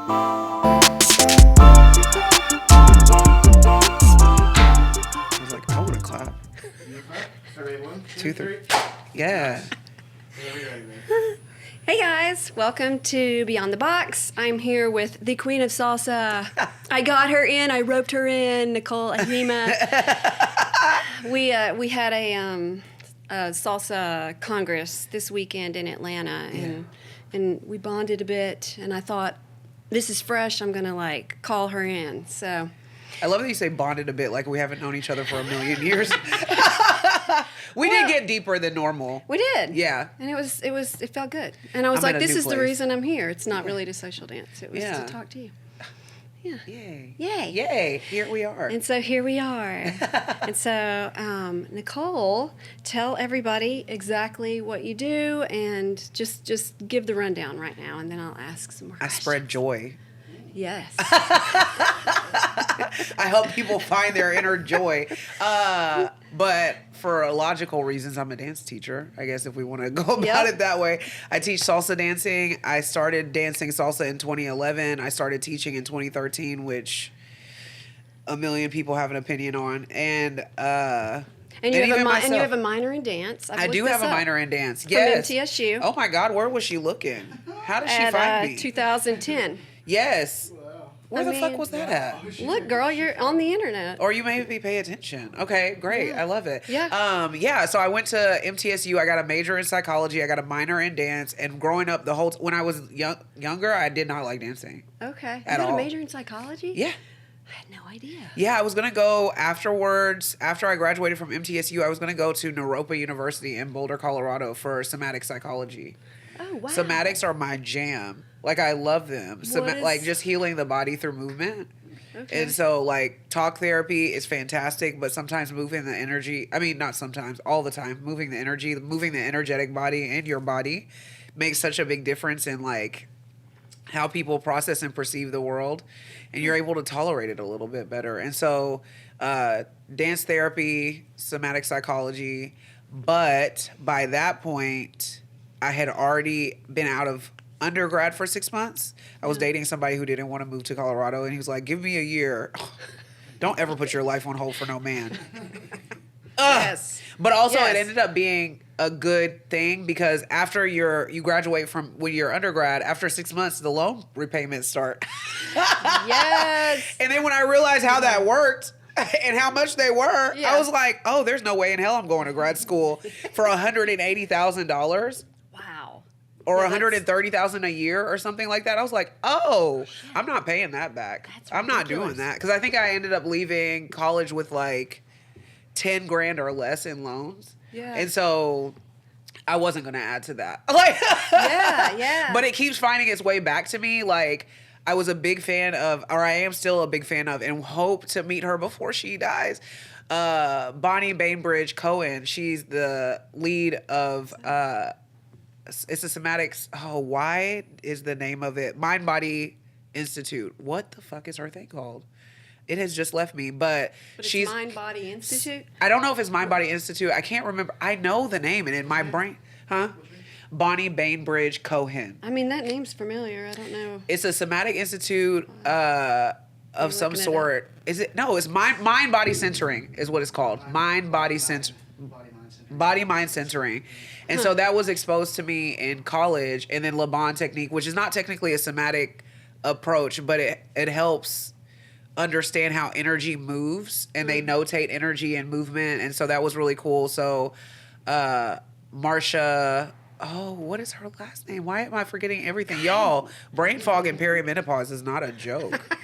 I was like, I want to clap. Ready, 1, 2, 3. Yeah. Hey guys, welcome to Beyond the Box. I'm here with the Queen of Salsa. I got her in, I roped her in, Nicole Ahima. We had a salsa congress this weekend in Atlanta, and we bonded a bit. And I thought, this is fresh. I'm gonna call her in. So I love that you say bonded a bit like we haven't known each other for a million years. We did get deeper than normal. we did, Yeah. And it felt good. And I was I'm like, in a this new is the place. reason I'm here. It's not really to social dance. It was to talk to you. Yeah. Yay. Yay. Yay. Here we are. And so here we are. And so, Nicole, tell everybody exactly what you do, and just give the rundown right now, and then I'll ask some more I questions. spread joy. Yes. I help people find their inner joy. But for logical reasons, I'm a dance teacher, I guess, if we want to go about it that way. I teach salsa dancing. I started dancing salsa in 2011. I started teaching in 2013, which a million people have an opinion on. And And you even have a minor in dance. I do have a minor in dance. From Yes. MTSU. Oh my God, where was she looking? How did she At find me? 2010. Yes. Where I the fuck mean, was that at? Look, girl, you're on the internet. Or you maybe pay attention. Okay, great. Yeah. I love it. Yeah. So I went to MTSU. I got a major in psychology. I got a minor in dance. And growing up, when I was younger, I did not like dancing. Okay. You At got all. a major in psychology? Yeah. I had no idea. Yeah, I was going to go afterwards. After I graduated from MTSU, I was going to go to Naropa University in Boulder, Colorado for somatic psychology. Oh, wow. Somatics are my jam. Like, I love them. Like, just healing the body through movement. Okay. And so, like, talk therapy is fantastic, but sometimes moving the energy, not sometimes, all the time, moving the energy, moving the energetic body and your body makes such a big difference in, like, how people process and perceive the world. And you're able to tolerate it a little bit better. And so, dance therapy, somatic psychology, but by that point, I had already been out of undergrad for 6 months. I was dating somebody who didn't want to move to Colorado, and he was like, give me a year. Don't ever put your life on hold for no man. Yes. But also Yes. it ended up being a good thing because after you graduate from when you're undergrad, after 6 months, the loan repayments start. Yes. And then when I realized how that worked and how much they were, Yeah. I was like, oh, there's no way in hell I'm going to grad school for $180,000. Wow. Or Yeah, that's- $130,000 a year or something like that. I was like, oh, I'm not paying that back. That's I'm not doing ridiculous. that. Because I think I ended up leaving college with like 10 grand or less in loans. Yeah. And so I wasn't going to add to that. Like, Yeah. But it keeps finding its way back to me. Like, I was a big fan of, or I am still a big fan of, and hope to meet her before she dies. Bonnie Bainbridge Cohen. She's the lead of, it's a somatics. Oh, why is the name of it? Mind Body Institute. What the fuck is her thing called? It has just left me, but But she's. it's Mind Body Institute? I don't know if it's Mind Body Institute. I can't remember. I know the name, and in my brain, Bonnie Bainbridge Cohen. I mean, that name's familiar. I don't know. It's a somatic institute of some looking it sort. Is it? No, it's mind body centering is what it's called. Mind body center. Body mind centering. And so that was exposed to me in college, and then Laban technique, which is not technically a somatic approach, but it helps understand how energy moves, and they notate energy and movement, and so that was really cool. So Marsha, what is her last name? Why am I forgetting everything? Y'all, brain fog and perimenopause is not a joke.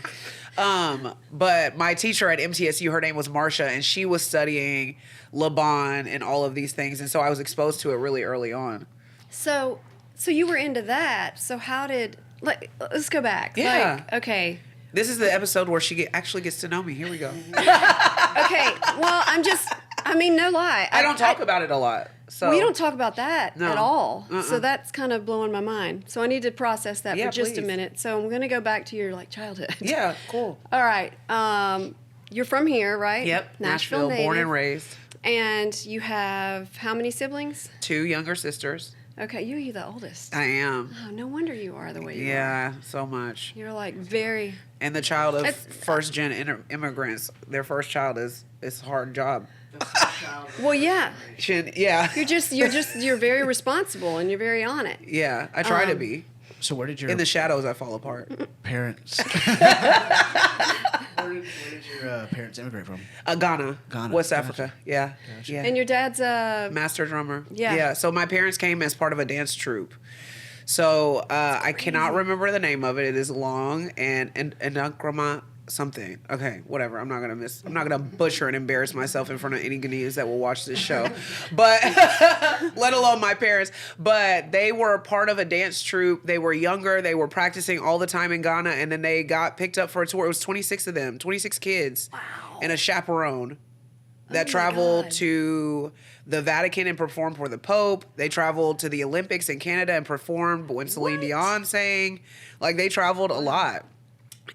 But my teacher at MTSU, her name was Marsha, and she was studying Laban and all of these things, and so I was exposed to it really early on. So you were into that. So how did, let's go back. Yeah. Okay. This is the episode where she actually gets to know me. Here we go. Okay. Well, no lie. I don't talk about it a lot. So We don't talk about that No. at all. Uh-uh. So that's kind of blowing my mind. So I need to process that Yeah, for just a please. minute. So I'm going to go back to your childhood. Yeah, cool. All right. You're from here, right? Yep, Nashville born and native. raised. And you have how many siblings? 2 younger sisters. Okay, you're the oldest. I am. Oh, no wonder you are the way you are. Yeah, so much. You're like very. And the child of It's- first gen immigrants, their first child is a hard job. Well, yeah. Yeah. You're very responsible and you're very on it. Yeah, I try to be. So where did your In the shadows, I fall apart. parents? where did your parents immigrate from? Ghana, Ghana, West gotcha. Africa. Yeah, Gotcha. yeah. And your dad's Master drummer. Yeah. Yeah. So my parents came as part of a dance troupe. So I cannot remember the name of it. It is long and Nkrumah something. Okay, whatever. I'm not gonna butcher and embarrass myself in front of any Ghanaians that will watch this show. But let alone my parents. But they were part of a dance troupe. They were younger. They were practicing all the time in Ghana, and then they got picked up for a tour. It was 26 of them, 26 kids, and a chaperone that my traveled God. to the Vatican and performed for the Pope. They traveled to the Olympics in Canada and performed when Celine Dion sang. Like, they traveled a lot.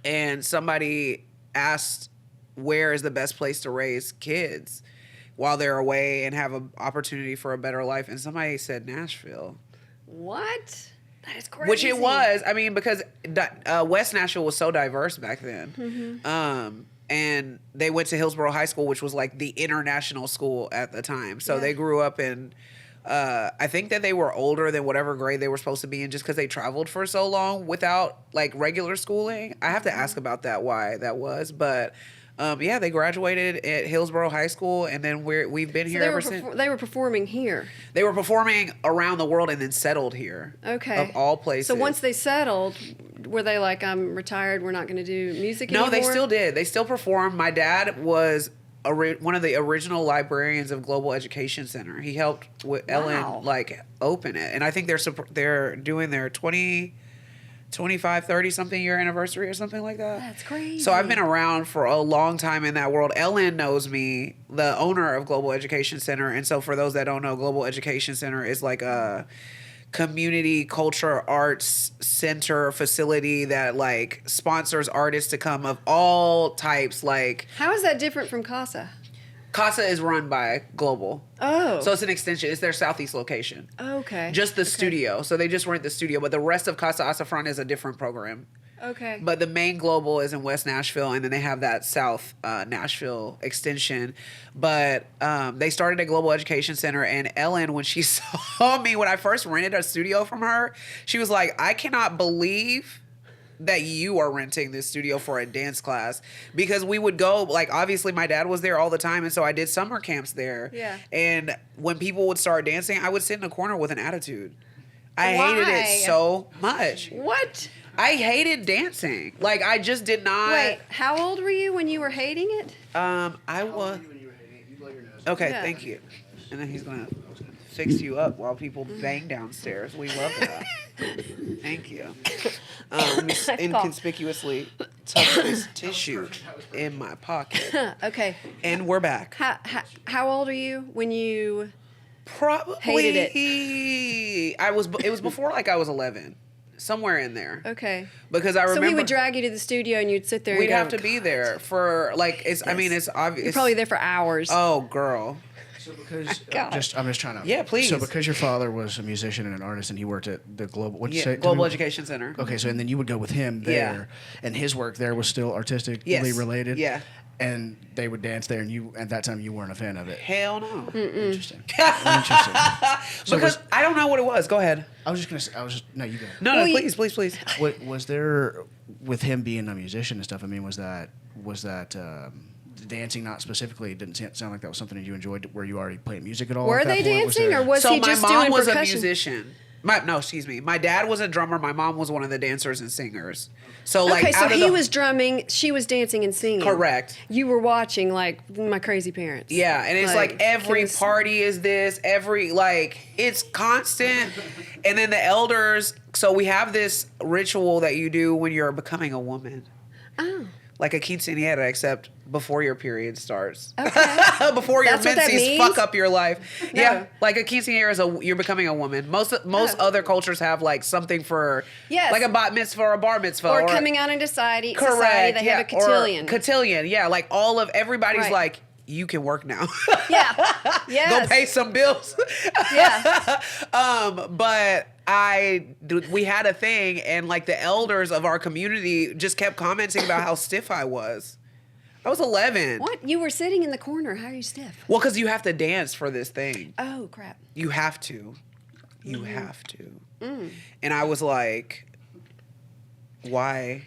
And somebody asked, where is the best place to raise kids while they're away and have an opportunity for a better life? And somebody said Nashville. what? That is crazy. Which it was. I mean, because West Nashville was so diverse back then. And they went to Hillsborough High School, which was like the international school at the time. So they grew up in, I think that they were older than whatever grade they were supposed to be in just because they traveled for so long without like regular schooling. I have to ask about that, why that was. But yeah, they graduated at Hillsborough High School, and then we've been here ever since. They were performing here. They were performing around the world and then settled here. Okay. Of all places. So once they settled, were they like, I'm retired, we're not going to do music anymore? No, they still did. They still performed. My dad was one of the original librarians of Global Education Center. He helped with Ellen like open it, and I think they're doing their 25, 30 something year anniversary or something like that. That's crazy. So I've been around for a long time in that world. Ellen knows me, the owner of Global Education Center, and so for those that don't know, Global Education Center is like a community culture arts center facility that like sponsors artists to come of all types. Like, How is that different from Casa? Casa is run by Global. Oh. So it's an extension. It's their Southeast location. Okay. Just the studio. So they just rent the studio, but the rest of Casa Asafran is a different program. Okay. But the main Global is in West Nashville, and then they have that South Nashville extension. But they started at Global Education Center, and Ellen, when she saw me, when I first rented a studio from her, she was like, I cannot believe that you are renting this studio for a dance class, because we would go, like, obviously my dad was there all the time, and so I did summer camps there. Yeah. And when people would start dancing, I would sit in a corner with an attitude. I hated Why? it so much. What? I hated dancing. Like, I just did not. Wait, how old were you when you were hating it? I was. Okay, Yeah. thank you. And then he's gonna fix you up while people bang downstairs. We love that. Thank you. Let me inconspicuously tuck this tissue in my pocket. Okay. And we're back. How old are you when you... Probably Hated it. It was before like I was 11, somewhere in there. Okay. Because I remember So he would drag you to the studio and you'd sit there we'd and go, have to be there for like it's. I mean, it's obvious. You're probably there for hours. Oh, girl. So because God. I'm just trying to. Yeah, please. So because your father was a musician and an artist, and he worked at the Global. What'd you say? Global Education Center. Okay, so and then you would go with him there, and his work there was still artistically Yes. related. Yeah. And they would dance there, and you at that time you weren't a fan of it. Hell no. Interesting. Interesting. So Because I don't know what it was. Go ahead. I was just gonna say. No, you go. No, Well, please, please, please. What was there with him being a musician and stuff? I mean, was that dancing? Not specifically. It didn't sound like that was something that you enjoyed. Were you already playing music at all? Were at that they point? dancing there- or was he my just mom doing was percussion? a musician. My dad was a drummer. My mom was one of the dancers and singers. So like, Okay, so out of he the- was drumming, she was dancing and singing. Correct. You were watching like My Crazy Parents. Yeah, and it's like every kids- party is this, it's constant. And then the elders, so we have this ritual that you do when you're becoming a woman. Oh. Like a quinceañera, except before your period starts. Okay. Before your That's what that menses means? fuck up your life. No. Yeah, like a quinceañera is you're becoming a woman. Most other cultures have like something for, Yes. like a bat mitzvah or a bar mitzvah. Or coming out into society, Correct. they have a cotillion. Or cotillion, yeah. Like everybody's Right. like, you can work now. Yeah. Yes. Go pay some bills. Yeah. But we had a thing, and like the elders of our community just kept commenting about how stiff I was. I was 11. What? You were sitting in the corner. How are you stiff? Well, because you have to dance for this thing. Oh, crap. You have to. You have to. Mm. And I was like, why?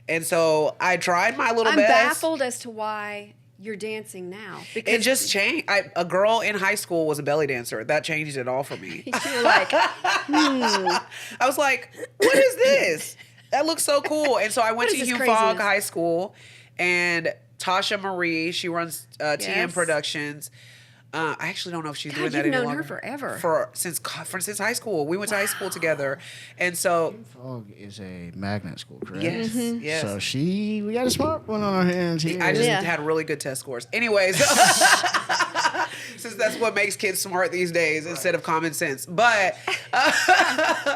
And so I tried my little I'm best. baffled as to why you're dancing now. Because It just changed. A girl in high school was a belly dancer. That changed it all for me. you're like, I was like, what is this? That looks so cool. And so I went What to is this Hugh craziness? Fogg High School, and Tasha Marie, she runs TM Yes. Productions. I actually don't know if she's doing that you've any known her longer. forever. Since high school. We went to high school together. And so, Fogg is a magnet school, correct? yes, Mm-hmm. yes. So we got a smart one on our hands here. I just Yeah. had really good test scores. Anyways, since that's what makes kids smart these days instead of common sense. But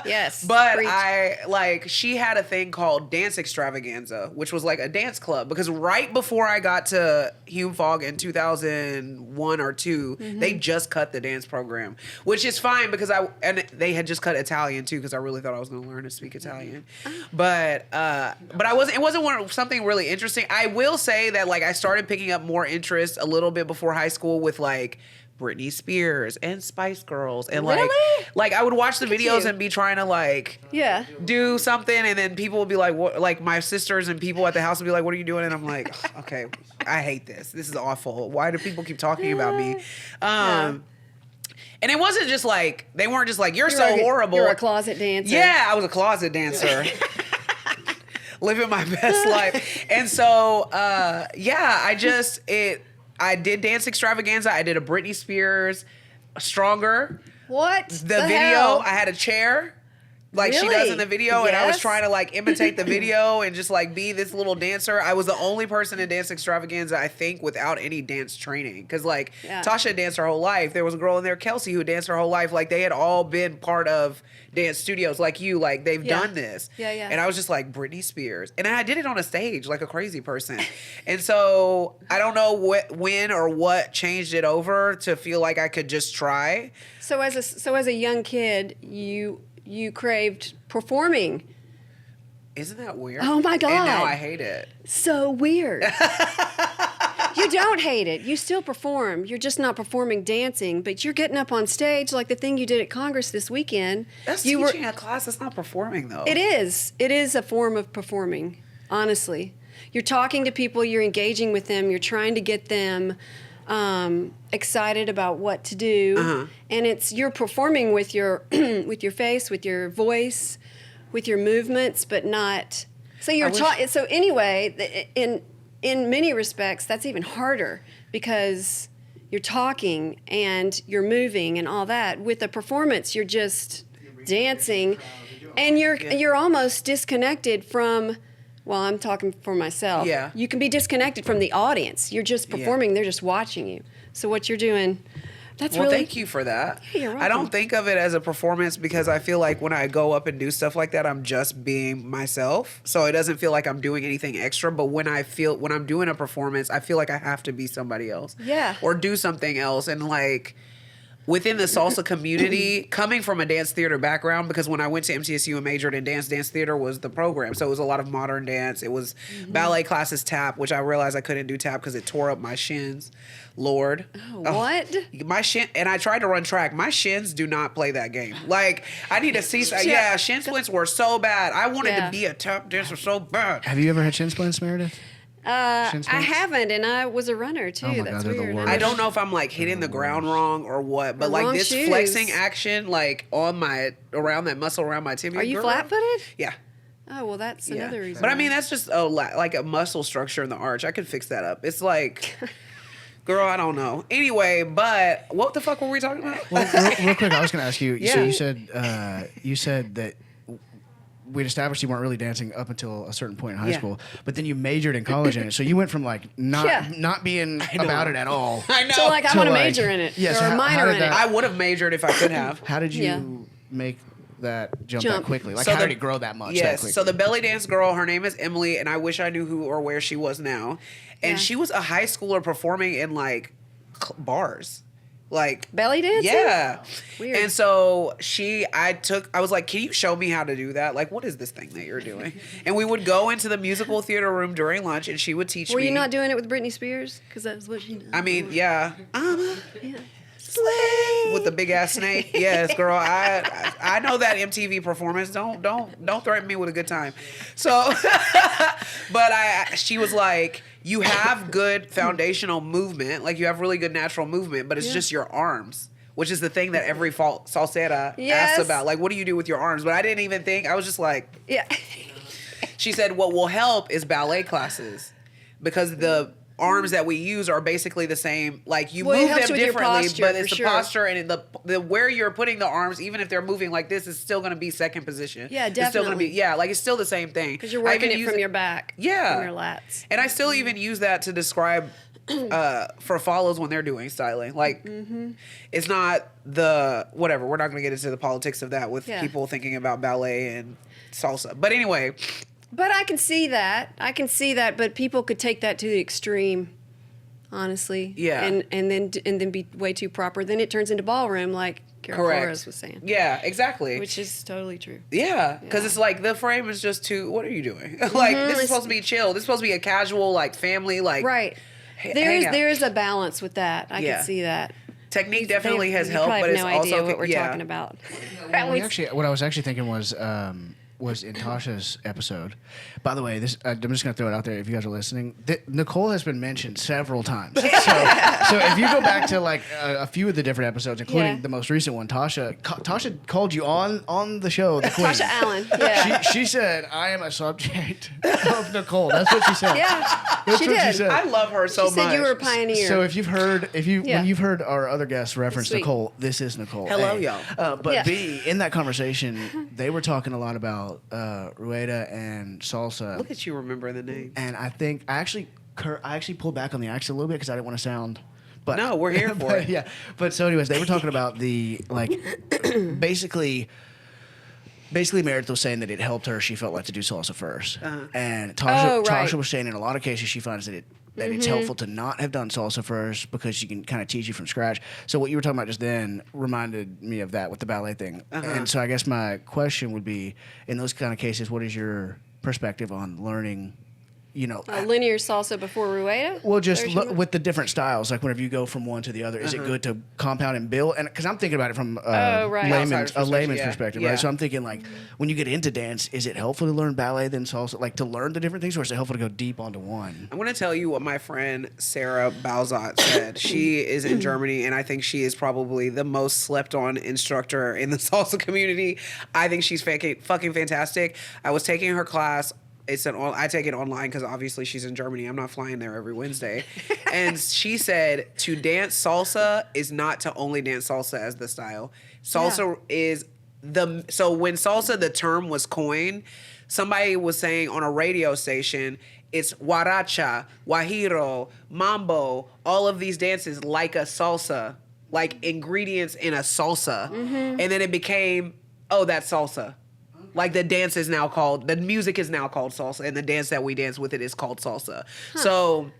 yes. but Preach. she had a thing called Dance Extravaganza, which was like a dance club, because right before I got to Hume Fogg in 2001 or 2, they just cut the dance program, which is fine because they had just cut Italian too, because I really thought I was going to learn to speak Italian. But it wasn't something really interesting. I will say that like I started picking up more interest a little bit before high school with like Britney Spears and Spice Girls, and Really? like I would watch the Look at videos you. and be trying to like Yeah. do something, and then people would be like, what, like my sisters and people at the house would be like, what are you doing? And I'm like, okay, I hate this. This is awful. Why do people keep talking about me? And it wasn't just like, they weren't just like, you're so horrible. You're a closet dancer. Yeah, I was a closet dancer. Living my best life. And so, I did Dance Extravaganza. I did a Britney Spears, Stronger. What? The video, hell? I had a chair like she Really? does in the video, and I was Yes. trying to like imitate the video and just like be this little dancer. I was the only person in Dance Extravaganza, I think, without any dance training, because like Yeah. Tasha danced her whole life. There was a girl in there, Kelsey, who danced her whole life. Like they had all been part of dance studios like you, like they've Yeah. done this. Yeah, yeah. And I was just like Britney Spears, and I did it on a stage like a crazy person. And so I don't know when or what changed it over to feel like I could just try. So as a young kid, you craved performing. Isn't that weird? Oh my God. And now I hate it. So weird. You don't hate it. You still perform. You're just not performing dancing, but you're getting up on stage like the thing you did at Congress this weekend. That's you teaching a class. That's not performing, though. It is. It is a form of performing, honestly. You're talking to people, you're engaging with them, you're trying to get them excited about what to do. And you're performing with your with your face, with your voice, with your movements, but not. So you're so anyway, in many respects, that's even harder because you're talking and you're moving and all that. With a performance, you're just dancing, and you're almost disconnected from. Well, I'm talking for myself. Yeah. You can be disconnected from the audience. You're just performing. They're just watching you. So what you're doing, that's Well, really. thank you for that. Yeah, you're I welcome. don't think of it as a performance because I feel like when I go up and do stuff like that, I'm just being myself. So it doesn't feel like I'm doing anything extra. But when I'm doing a performance, I feel like I have to be somebody else. Yeah. Or do something else. And like within the salsa community, coming from a dance theater background, because when I went to MTSU and majored in dance theater was the program. So it was a lot of modern dance. It was ballet classes, tap, which I realized I couldn't do tap because it tore up my shins. Lord. What? My shin, and I tried to run track. My shins do not play that game. Like, I need to see. Yeah, shin splints were so bad. I wanted to be a tap dancer so bad. Have you ever had shin splints, Meredith? Shin I splints? haven't, and I was a runner too. Oh my That's God, they're the weird. worst. I don't know if I'm like hitting the ground wrong or what, but The like wrong this shoes. flexing action, like around that muscle around my tibia. Are you girl. flat-footed? Yeah. Oh well, that's Yeah. another reason. But I mean, that's just like a muscle structure in the arch. I could fix that up. It's like, girl, I don't know. Anyway, but what the fuck were we talking about? Well, real quick, I was going to ask you. So Yeah. you said that we'd established you weren't really dancing up until a certain point in high Yeah. school, but then you majored in college in it. So you went from like not being about it at all. I know. So like, I To, want to like- major in it Yeah, or so a how minor did in that- it. I would have majored if I could have. How did you Yeah. make that jump that quickly? Like, So how the- did it grow that much? that Yes. quickly? So the belly dance girl, her name is Emily, and I wish I knew who or where she was now. And Yeah. she was a high schooler performing in like bars. Like Belly dancing? Yeah. Weird. And so I was like, can you show me how to do that? Like, what is this thing that you're doing? And we would go into the musical theater room during lunch and she would teach me. Were you not doing it with Britney Spears? Because that's what she does. I mean, yeah. I'm a Yeah. slave with the big ass snake. Yes, girl. I know that MTV performance. Don't threaten me with a good time. So, but she was like, you have good foundational movement, like you have really good natural movement, but it's just your arms, which is the thing that every salsera Yes. asks about. Like, what do you do with your arms? But I didn't even think. I was just like, Yeah. she said, what will help is ballet classes because the arms that we use are basically the same. Like you Well, it move helps them with your differently, posture, but for it's the sure. posture and the where you're putting the arms, even if they're moving like this, is still going to be second position. Yeah, It's still going to be definitely. like it's still the same thing Because you're I working even it use from your back. Yeah. From your lats. and I still even use that to describe for follows when they're doing styling. Like it's not the whatever. We're not going to get into the politics of that with Yeah. people thinking about ballet and salsa. But anyway, But I can see that. But people could take that to the extreme, honestly. Yeah. And then be way too proper. Then it turns into ballroom, like Carol correct. Flores was saying. Yeah, exactly. Which is totally true. Yeah, because it's like the frame is just too. What are you doing? Like this is supposed to be chill. This is supposed to be a casual, like family, like Right. hang out. There's a balance with that. I Yeah. can see that. Technique definitely has You helped, probably but have it's no also idea what we're talking about. What I was actually thinking was in Tasha's episode. By the way, this I'm just going to throw it out there if you guys are listening. Nicole has been mentioned several times. So if you go back to like a few of the different episodes, including Yeah. the most recent one, Tasha called you on the show, the Queen. Tasha Allen. Yeah. She said, "I am a subject of Nicole." That's what she said. Yeah. That's She what she did. said. I love her so She much. said you were a pioneer. So if you've heard, Yeah. when you've heard our other guests reference Sweet. Nicole, this is Nicole. Hello, A. y'all. But Yeah. B, in that conversation, they were talking a lot about Rueda and salsa, Look at you remembering the name. and I think I actually pulled back on the accent a little bit because I didn't want to sound. But No, we're here for but, it. Yeah, but so anyways, they were talking about the like basically Meredith was saying that it helped her. She felt like to do salsa 1st and Tasha, Oh, right. Tasha was saying in a lot of cases she finds that it's helpful to not have done salsa first because she can kind of teach you from scratch. So what you were talking about just then reminded me of that with the ballet thing. And so I guess my question would be, in those kind of cases, what is your perspective on learning? Linear salsa before Rueda? Well, just There's your- with the different styles, like whenever you go from one to the other, is it good to compound and build? And because I'm thinking about it from Oh, right. layman's Outsider's perspective, perspective, yeah. right? So I'm thinking like when you get into dance, is it helpful to learn ballet then salsa, like to learn the different things, or is it helpful to go deep onto one? I'm going to tell you what my friend Sarah Balzot said. She is in Germany, and I think she is probably the most slept on instructor in the salsa community. I think she's fucking fantastic. I was taking her class. I take it online because obviously she's in Germany. I'm not flying there every Wednesday. And she said to dance salsa is not to only dance salsa as the style. Salsa is so when salsa, the term was coined, somebody was saying on a radio station, it's guaracha, guajiro, mambo, all of these dances like a salsa, like ingredients in a salsa. And then it became, oh, that's salsa. Like the music is now called salsa, and the dance that we dance with it is called salsa. So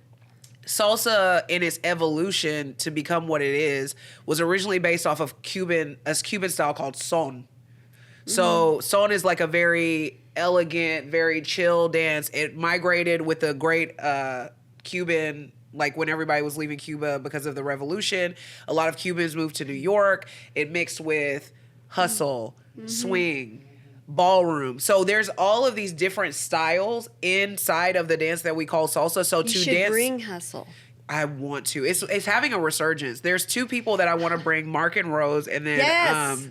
salsa in its evolution to become what it is was originally based off of Cuban style called son. So son is like a very elegant, very chill dance. It migrated with the great Cuban, like when everybody was leaving Cuba because of the revolution, a lot of Cubans moved to New York. It mixed with hustle, swing, ballroom. So there's all of these different styles inside of the dance that we call salsa. So You to should dance, bring hustle. I want to. It's having a resurgence. There's two people that I want to bring, Mark and Rose, and then Yes.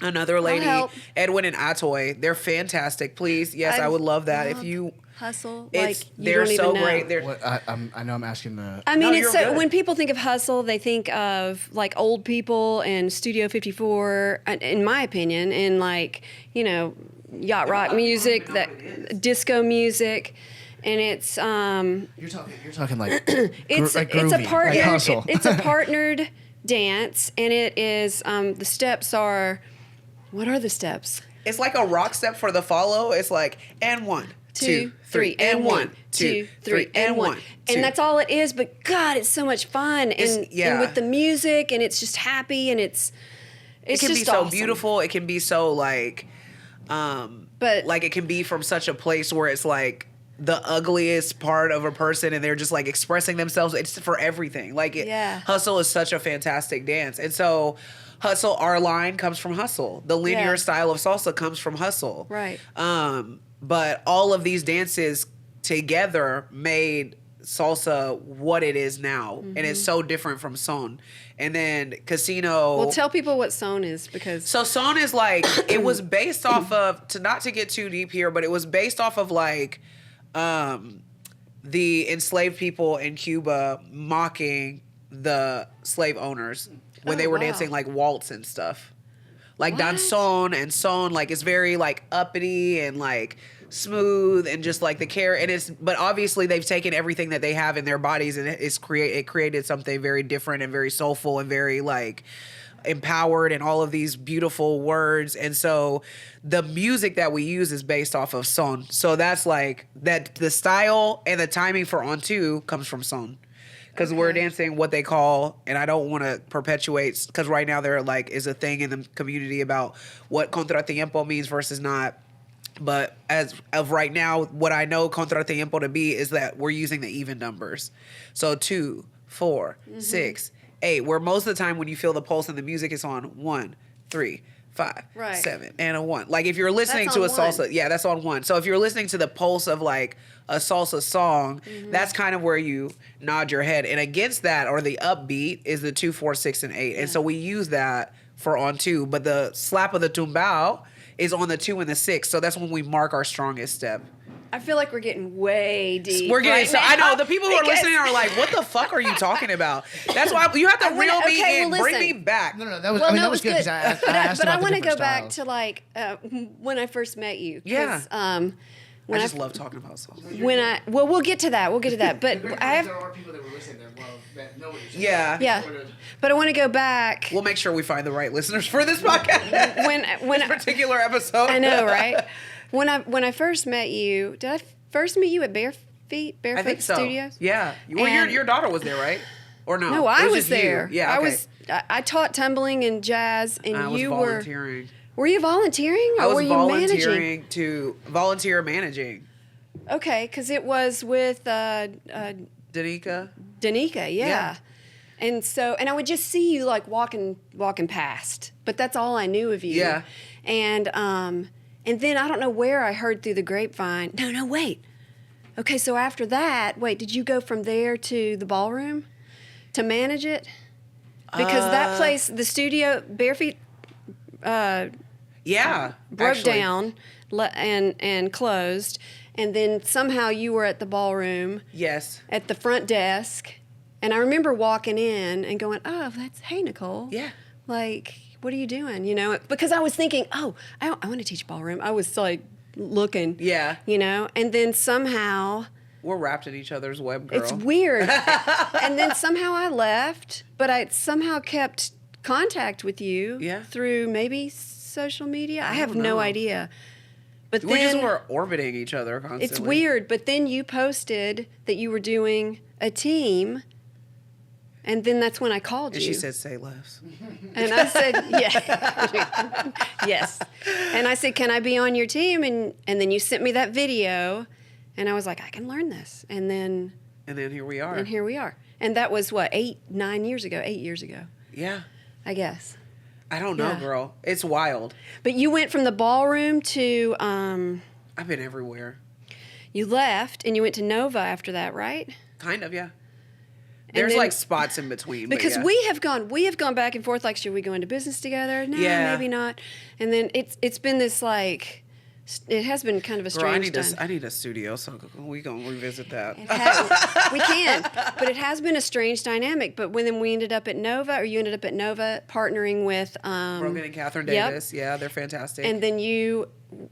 another lady, help. Edwin and Atoy. They're fantastic. Please, yes, I would love that. If you, Hustle, it's like you they're don't so even know. great. They're What, I know I'm asking the. I mean, No, it's you're so good. when people think of hustle, they think of like old people and Studio 54, in my opinion, and like yacht rock music, that disco music, and it's You're talking like it's like it's a groovy, partnered like hustle. it's a partnered dance, and it is the steps are What are the steps? It's like a rock step for the follow. It's like, and 1, 2, 3, and 1, 2, 3, and 1. And that's all it is, but God, it's so much fun. And with the music, and it's just happy, and it can be just so awesome. beautiful. It can be so like, But like it can be from such a place where it's like the ugliest part of a person and they're just like expressing themselves. It's for everything. Like Hustle is such a fantastic dance. And so Hustle, our line comes from Hustle. The linear style of salsa comes from Hustle. Right. But all of these dances together made salsa what it is now. And it's so different from son. And then Casino. Well, tell people what son is, because So son is like, it was based off of, not to get too deep here, but it was based off of like the enslaved people in Cuba mocking the slave owners when they were dancing like waltz and stuff. Like danzón and son, like it's very like uppity and like smooth and just like the care, and but obviously they've taken everything that they have in their bodies and it created something very different and very soulful and very like empowered and all of these beautiful words. And so the music that we use is based off of son. So that's like that the style and the timing for on two comes from son. Because we're dancing what they call, and I don't want to perpetuate, because right now there like is a thing in the community about what contratiempo means versus not. But as of right now, what I know contratiempo to be is that we're using the even numbers. So 2, 4, 6, 8. Where most of the time when you feel the pulse and the music is on 1, 3, 5, 7, and a 1. Like if you're listening to a salsa, that's on 1. So if you're listening to the pulse of like a salsa song, that's kind of where you nod your head. And against that, or the upbeat, is the 2, 4, 6, and 8. And so we use that for on 2. But the slap of the tumbao is on the 2 and the 6. So that's when we mark our strongest step. I feel like we're getting way deep. We're getting right I now, know the people who are listening are like, "What the fuck are you talking about?" That's why you have to reel me in, bring me back. No, that was that was good because I asked but about I want to go the different back styles. to like when I first met you. 'Cause, Yeah. when I just love talking about salsa. we'll get to that. We'll get to that. But I have, there are people that were listening that know what you're saying. Yeah. but I want to go back. We'll make sure we find the right listeners for this podcast. When this particular episode. I know, right? When I first met you, did I first meet you at Barefoot I think so. Studios? Yeah. Well, And- your daughter was there, right? Or no? No, It I was just you. there. Yeah. Okay. I taught tumbling and jazz, and I was you were. volunteering. Were you volunteering, or I was were you volunteering managing? to volunteer managing. Okay, because it was with Danica. Danica, Yeah. And so, and I would just see you like walking past, but that's all I knew of you. Yeah. And then I don't know where I heard through the grapevine. No, wait. Okay, so after that, did you go from there to the ballroom to manage it? Because that place, the studio, Barefoot, Yeah. broke actually. down and closed, and then somehow you were at the ballroom Yes. at the front desk, and I remember walking in and going, "Oh, hey Nicole." Yeah. Like, what are you doing? You know, because I was thinking, "Oh, I want to teach ballroom." I was like looking. Yeah. You know, and then somehow We're wrapped in each other's web, girl. it's weird. And then somehow I left, but I somehow kept contact with you Yeah. through maybe social media. I have don't no know. idea. But We then just were orbiting each other constantly. it's weird, but then you posted that you were doing a team, and then that's when I called And you. she said, "Say less." And I said, yeah. Yes. And I said, "Can I be on your team?" And then you sent me that video, and I was like, "I can learn this." And then And then here we are. here we are. And that was what, 8 years ago, Yeah. I guess. I don't know, Yeah. girl. It's wild. But you went from the ballroom to I've been everywhere. you left and you went to Nova after that, right? Kind of, yeah. There's then- like spots in between. but Because yeah. we have gone back and forth, like, should we go into business together? No, Yeah. maybe not. And then it's been this like, it has been kind of a Girl, strange time. I need a studio, so we gonna revisit that. We can, but it has been a strange dynamic. But when we ended up at Nova, or you ended up at Nova, partnering with Rogan and Catherine yep. Davis, yeah, they're fantastic. and then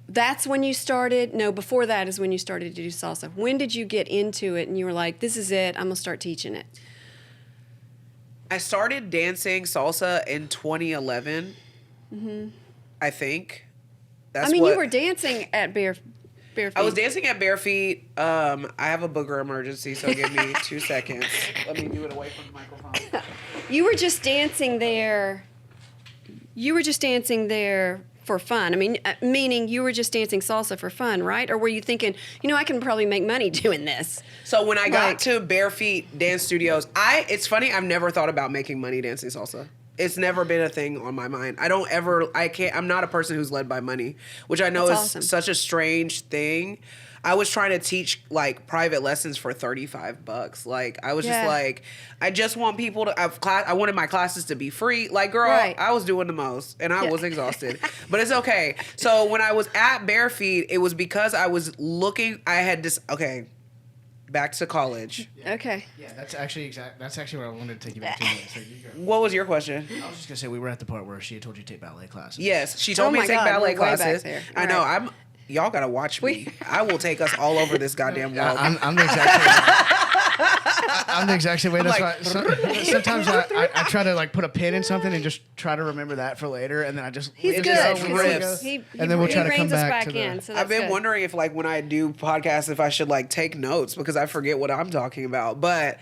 that's when you started. No, before that is when you started to do salsa. When did you get into it and you were like, this is it, I'm gonna start teaching it? I started dancing salsa in 2011. I think. I mean, you were dancing at Bare Feet. I was dancing at Bare Feet. I have a booger emergency, so give me 2 seconds. Let me do it away from the microphone. You were just dancing there. You were just dancing there for fun. I mean, meaning you were just dancing salsa for fun, right? Or were you thinking, I can probably make money doing this? So when I got to Bare Feet Dance Studios, it's funny, I've never thought about making money dancing salsa. It's never been a thing on my mind. I'm not a person who's led by money, which I know is such a strange thing. I was trying to teach like private lessons for $35. Like I was just like, I just want people to have class. I wanted my classes to be free. Like, girl, I was doing the most and I was exhausted, but it's okay. So when I was at Bare Feet, it was because I was looking, back to college. Okay. Yeah, that's actually what I wanted to take you back to. So you go. What was your question? I was just gonna say we were at the part where she had told you to take ballet classes. Yes, she told me to take ballet classes. I know. Y'all gotta watch me. I will take us all over this goddamn world. I'm the exact same. I'm the exact same way. That's why sometimes I try to like put a pin in something and just try to remember that for later, and then I just He's good. And then we'll try to come back to in, so I've been wondering if like when I do podcasts, if I should like take notes because I forget what I'm talking about. But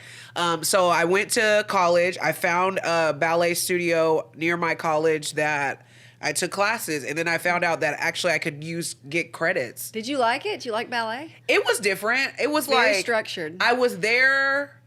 so I went to college. I found a ballet studio near my college that I took classes, and then I found out that actually I could get credits. Did you like it? Did you like ballet? It was different. It was very like structured. I was there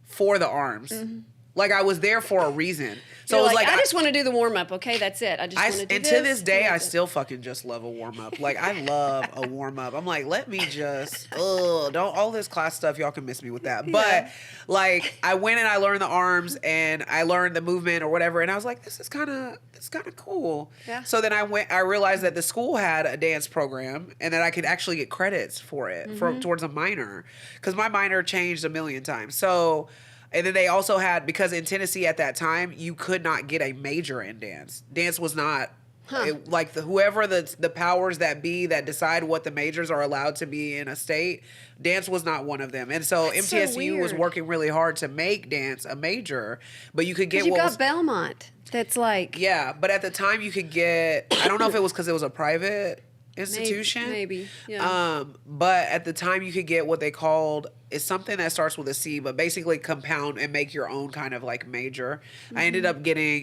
for the arms. Mm-hmm. Like I was there for a reason. So it was like I just want to do the warm up. Okay, that's it. I just want to do and this. to this day, I still fucking just love a warm up. Like I love a warm up. I'm like, let me just don't all this class stuff. Y'all can miss me with that. But like I went and I learned the arms and I learned the movement or whatever, and I was like, this is kind of cool. Yeah. So then I realized that the school had a dance program and that I could actually get credits for it towards a minor because my minor changed a million times. So. And then they also had, because in Tennessee at that time, you could not get a major in dance. Dance was not, whoever the powers that be that decide what the majors are allowed to be in a state, dance was not one of them. And so That's MTSU was working really hard to make dance a major, but you could get you got Belmont. That's like. Yeah, but at the time you could get, I don't know if it was because it was a private institution. Maybe. Yeah. But at the time you could get what they called, it's something that starts with a C, but basically compound and make your own kind of like major. Mm-hmm. I ended up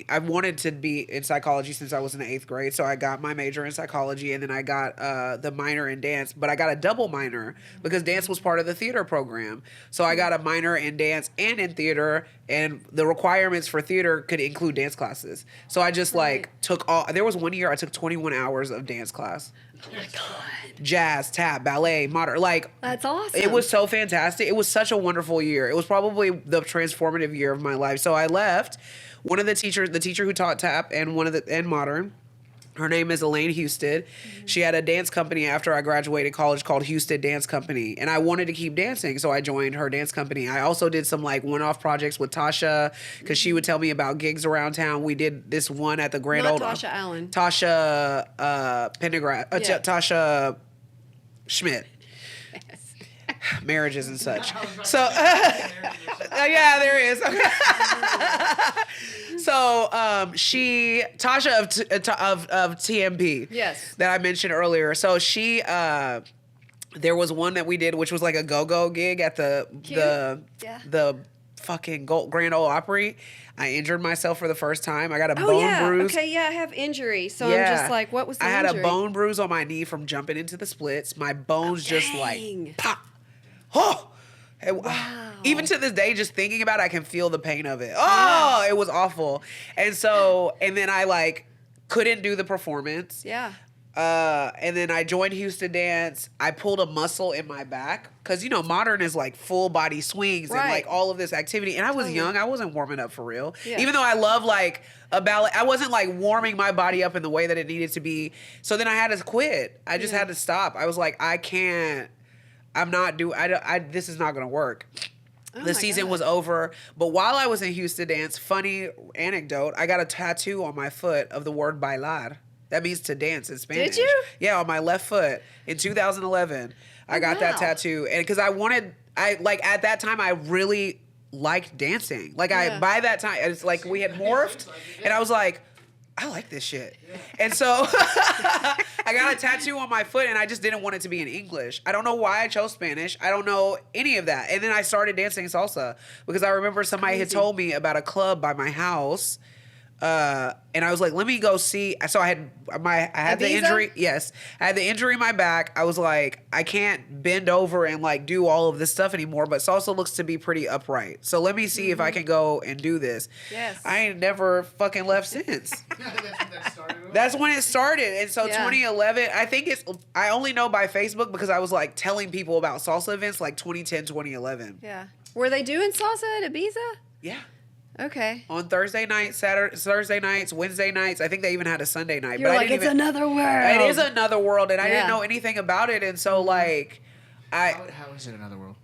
I wanted to be in psychology since I was in the 8th grade. So I got my major in psychology and then I got the minor in dance, but I got a double minor because dance was part of the theater program. So I got a minor in dance and in theater, and the requirements for theater could include dance classes. So I just there was one year I took 21 hours of dance class. Oh my God. Jazz, tap, ballet, modern. Like, that's awesome. It was so fantastic. It was such a wonderful year. It was probably the transformative year of my life. So I left. One of the teacher who taught tap and modern, her name is Elaine Houston. Mm-hmm. She had a dance company after I graduated college called Houston Dance Company. And I wanted to keep dancing, so I joined her dance company. I also did some like one-off projects with Tasha because she would tell me about gigs around town. We did this one at the Grand Old... Tasha Allen. Tasha Pendergrass. Tasha Schmidt. Yes. Marriages and such. So, yeah, there is. Okay. So, Tasha of TMP. Yes. That I mentioned earlier. So she, there was one that we did, which was like a go-go gig at the fucking Grand Ole Opry. I injured myself for the first time. I got a bone bruise. Okay, I have injury. So I'm just like, what was the injury? I had a bone bruise on my knee from jumping into the splits. My bones just like pop. Oh! Wow. Even to this day, just thinking about it, I can feel the pain of it. Oh, it was awful. And then I like couldn't do the performance. Yeah. And then I joined Houston Dance. I pulled a muscle in my back because, modern is like full body swings and like all of this activity. And I was young. I wasn't warming up for real. Yeah. Even though I love like a ballet, I wasn't like warming my body up in the way that it needed to be. So then I had to quit. I just had to stop. I was like, this is not going to work. The season was over. But while I was in Houston Dance, funny anecdote, I got a tattoo on my foot of the word bailar. That means to dance in Spanish. Did you? Yeah, on my left foot in 2011. I got that tattoo. And because at that time, I really liked dancing. By that time, it's like we had morphed. And I was like, I like this shit. And so I got a tattoo on my foot and I just didn't want it to be in English. I don't know why I chose Spanish. I don't know any of that. And then I started dancing salsa because I remember somebody had told me about a club by my house. And I was like, let me go see. So I had the injury. Yes. I had the injury in my back. I was like, I can't bend over and like do all of this stuff anymore, but salsa looks to be pretty upright. So let me see if I can go and do this. Yes. I ain't never fucking left since. That's when it started. And so 2011, I only know by Facebook because I was like telling people about salsa events like 2010, 2011. Yeah. Were they doing salsa at Ibiza? Yeah. Okay. On Thursday nights, Thursday nights, Wednesday nights. I think they even had a Sunday night. You're like, it's another world. It is another world, and I didn't know anything about it. And so, like, how is it another world?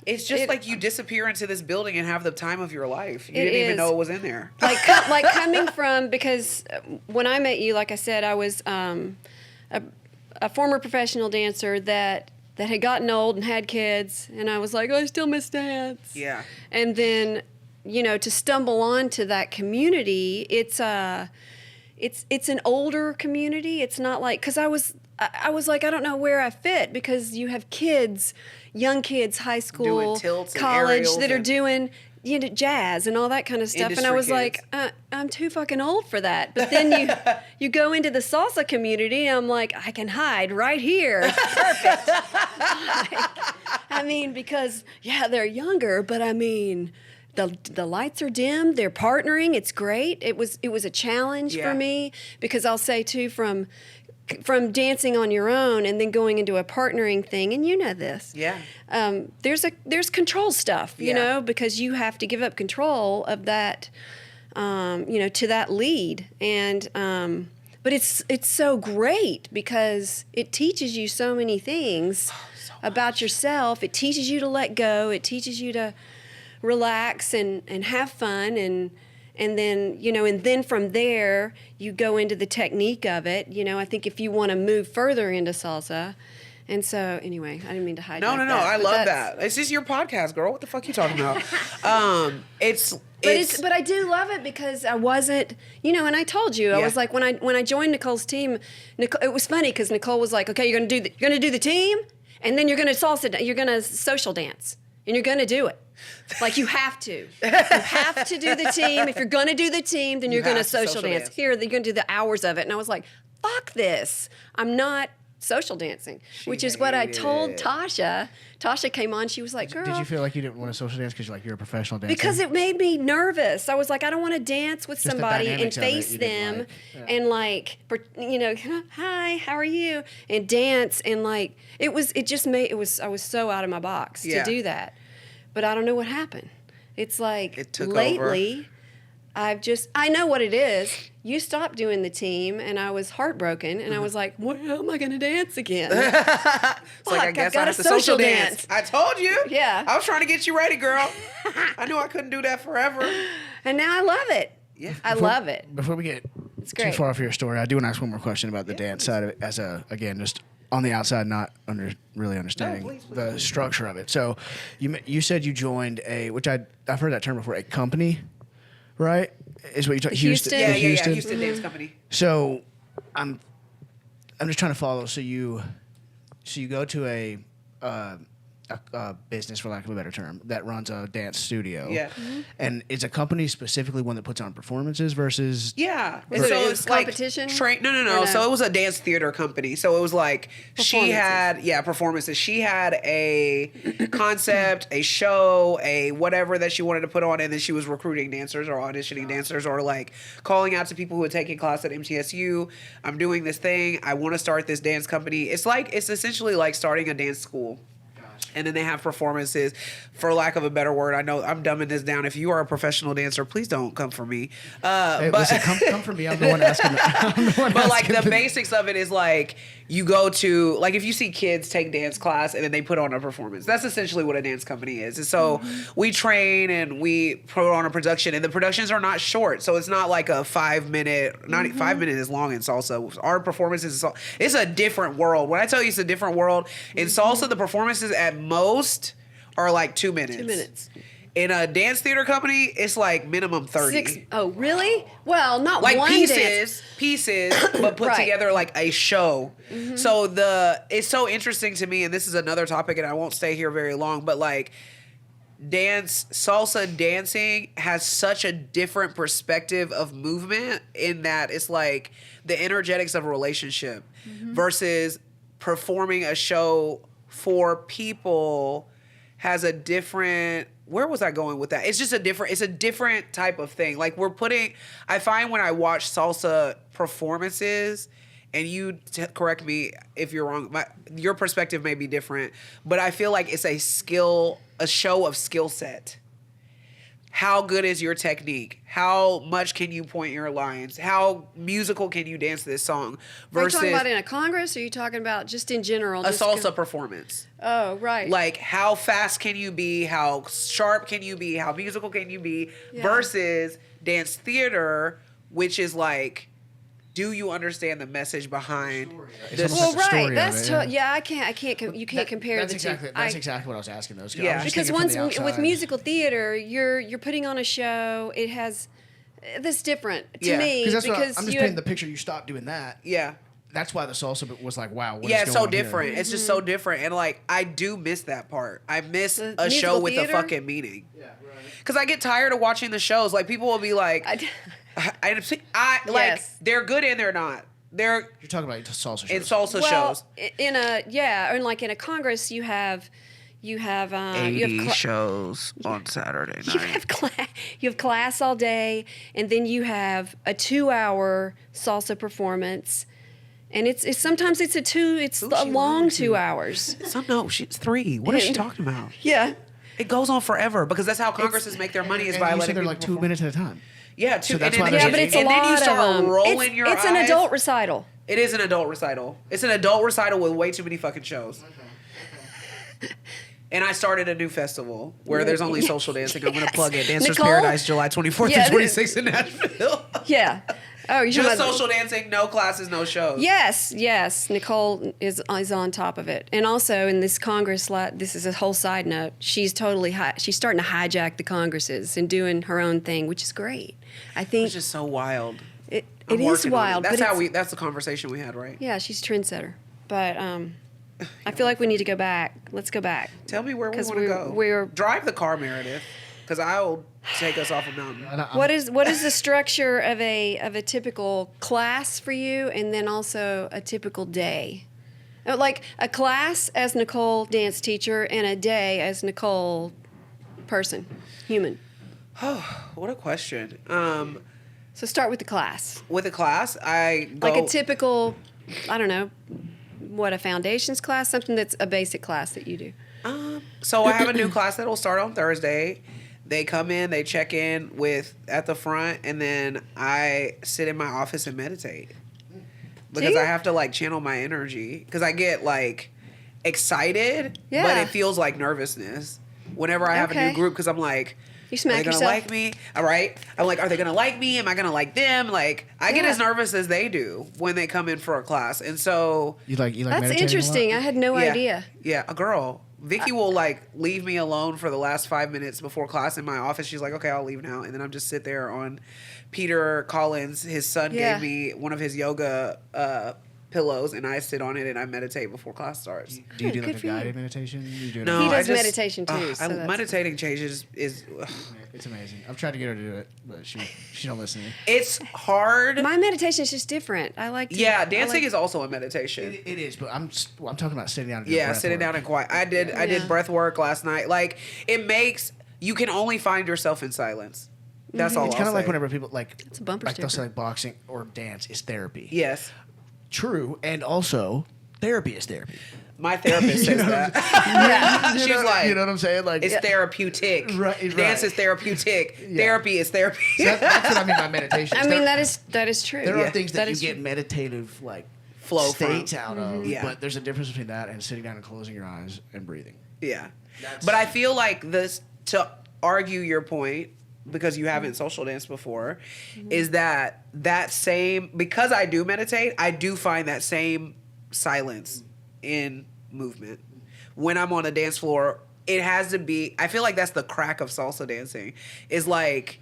It's just like you disappear into this building and have the time of your life. You didn't even know it was in there. Like coming from, because when I met you, like I said, I was a former professional dancer that had gotten old and had kids, and I was like, I still miss dance. Yeah. And then, to stumble onto that community, it's an older community. It's not like, because I was like, I don't know where I fit, because you have kids, young kids, high school, doing tilts and college, aerials that are doing jazz and all that kind of stuff. And I was kids. like, I'm too fucking old for that. But then you go into the salsa community, and I'm like, I can hide right here. It's perfect. Because they're younger, but the lights are dim. They're partnering. It's great. It was a challenge for me, because I'll say too, from dancing on your own and then going into a partnering thing, and this. Yeah. There's control stuff, because you have to give up control of that, to that lead, and but it's so great because it teaches you so many things about yourself. It teaches you to let go. It teaches you to relax and have fun, and then from there you go into the technique of it. I think if you want to move further into salsa. And so anyway, I didn't mean to hide. No. I love that. It's just your podcast, girl. What the fuck you talking about? But I do love it because I wasn't, and I told you, I was like, when I joined Nicole's team, it was funny because Nicole was like, okay, you're gonna do the team, and then you're gonna social dance, and you're gonna do it. Like, you have to. You have to do the team. If you're going to do the team, then you're going to social dance. Here, you're going to do the hours of it. And I was like, fuck this. I'm not social dancing, which is what I told Tasha. Tasha came on. She was like, girl. Did you feel like you didn't want to social dance because you're a professional dancer? Because it made me nervous. I was like, I don't want to dance with somebody and face them and hi, how are you? And dance. And I was so out of my box to do that. But I don't know what happened. It's like it took lately, I know what it is. You stopped doing the team, and I was heartbroken, and I was like, well, how am I going to dance again? It's like, I guess I have to social dance. I told you. Yeah. I was trying to get you ready, girl. I knew I couldn't do that forever. And now I love it. Yeah. I love it. Before we get too far off your story, I do want to ask one more question about the dance side of it, as just on the outside, not really understanding please. the structure of it. So you said you joined which I've heard that term before, a company, right? Is what you talking? Houston? Yeah, Houston Dance Company. So I'm just trying to follow. So you go to a business, for lack of a better term, that runs a dance studio. Yeah. Mm-hmm. And is a company specifically one that puts on performances versus? Yeah. So it's competition? No. So it was a dance theater company. So it was like she had, performances. She had a concept, a show, a whatever that she wanted to put on, and then she was recruiting dancers or auditioning dancers or like calling out to people who had taken class at MTSU. I'm doing this thing. I want to start this dance company. It's essentially like starting a dance school. And then they have performances, for lack of a better word. I know I'm dumbing this down. If you are a professional dancer, please don't come for me. Listen, come for me. I'm the one asking. The basics of it is like you go to, like, if you see kids take dance class and then they put on a performance. That's essentially what a dance company is. And so we train and we put on a production, and the productions are not short. So it's not like a 5 minute, not 5 minutes is long in salsa. Our performances, it's a different world. When I tell you it's a different world, in salsa, the performances at most are like 2 minutes. 2 minutes. In a dance theater company, it's like minimum 30. Oh, really? Well, not Like one dance. pieces, but put Right. together like a show. So it's so interesting to me, and this is another topic, and I won't stay here very long, but like salsa dancing has such a different perspective of movement in that it's like the energetics of a relationship versus performing a show for people has a different. Where was I going with that? It's just it's a different type of thing. Like I find when I watch salsa performances, and you correct me if you're wrong, your perspective may be different, but I feel like it's a show of skill set. How good is your technique? How much can you point your lines? How musical can you dance this song? Versus Are you talking about in a Congress, or are you talking about just in general? a salsa performance. Oh, right. Like, how fast can you be? How sharp can you be? How musical can you be? Yeah. Versus dance theater, which is like, do you understand the message behind this? almost Well, like the story right. of That's it, yeah. I can't. You can't compare that's the exactly, two. That's exactly what I was asking those guys. Yeah. I was just Because thinking from once the with outside. musical theater, you're putting on a show. It has that's different to Yeah. me Because because I'm just you painting have, the picture. You stop doing that. Yeah. That's why the salsa was like, wow. What Yeah, is it's going so on here? different. It's just so different. And like, I do miss that part. I miss The a show musical with theater? a fucking meaning. Yeah, right. Because I get tired of watching the shows. Like, people will be like, I like, Yes. they're good and they're not. They're You're talking about salsa shows. in salsa well, shows. in a like in a Congress, you have shows on Saturday night. you have class all day, and then you have a 2-hour salsa performance, and it's sometimes it's a long 2 hours. No, she's 3. What is she talking about? Yeah. It goes on forever because that's how Congresses make their money is and by you letting said they're people like 2 perform. minutes at a time. Yeah, So that's why and there's Yeah, a- but it's a and lot then you start of rolling your It's eyes. an adult recital. It is an adult recital. It's an adult recital with way too many fucking shows. And I started a new festival where there's only social dancing. I'm going to plug it. Dancers Nicole? Paradise, July 24th Yeah, and 26th in Nashville. Yeah. Oh, you're Just talking about- social dancing, no classes, no shows. Yes. Nicole is on top of it, and also in this Congress. This is a whole side note. She's she's starting to hijack the Congresses and doing her own thing, which is great. I think It's just so wild. it I'm is working on it. wild. That's but how it's- that's the conversation we had, right? Yeah, she's trendsetter, but I feel like we need to go back. Let's go back. Tell me where we 'Cause want to go. we're- Drive the car, Meredith, because I'll take us off a mountain. What is the structure of a typical class for you, and then also a typical day? Like a class as Nicole dance teacher, and a day as Nicole person, human. What a question. So start with the class. With a class, I go... Like a typical, I don't know, what, a foundations class, something that's a basic class that you do. So I have a new class that will start on Thursday. They come in, they check in at the front, and then I sit in my office and meditate. Because See? I have to like channel my energy. Because I get like excited, but Yeah. it feels like nervousness whenever I have a Okay. new group. Because I'm like, You are smack they gonna yourself. like me? All right. I'm like, are they gonna like me? Am I gonna like them? Like, I get Yeah. as nervous as they do when they come in for a class, and so You like That's meditating a lot? interesting. I had no yeah, idea. Yeah, a girl. Vicky will like leave me alone for the last 5 minutes before class in my office. She's like, okay, I'll leave now. And then I'm just sit there on Peter Collins. His son Yeah. gave me one of his yoga pillows, and I sit on it and I meditate before class starts. Do you do Good like a for you. guided meditation? You do it No, He I does just- meditation too, so that's- meditating changes is It's amazing. I've tried to get her to do it, but she don't listen to me. it's hard. My meditation is just different. I like to. Yeah, I dancing like- is also a meditation. It is, but I'm talking about sitting down. And doing Yeah, breath sitting work. down and quiet. I did Yeah. breath work last night. Like, it makes you can only find yourself in silence. That's all. It's I'll kind of like say. whenever people like It's a bumper like they'll say sticker. like boxing or dance is therapy. Yes, True, and also therapy is therapy. my therapist says that. Yeah. She's like, you know what I'm saying? Like it's therapeutic. Right, Dance right. is therapeutic. Yeah. Therapy is therapy. that's what I mean by meditation. I mean that is true. there Yeah. are things that you is get true. meditative like Flow states from. out of, Yeah. but there's a difference between that and sitting down and closing your eyes and breathing. Yeah. That's- But I feel like this, to argue your point, because you haven't social danced before, is that same, because I do meditate, I do find that same silence in movement. When I'm on a dance floor it has to be. I feel like that's the crack of salsa dancing. Is like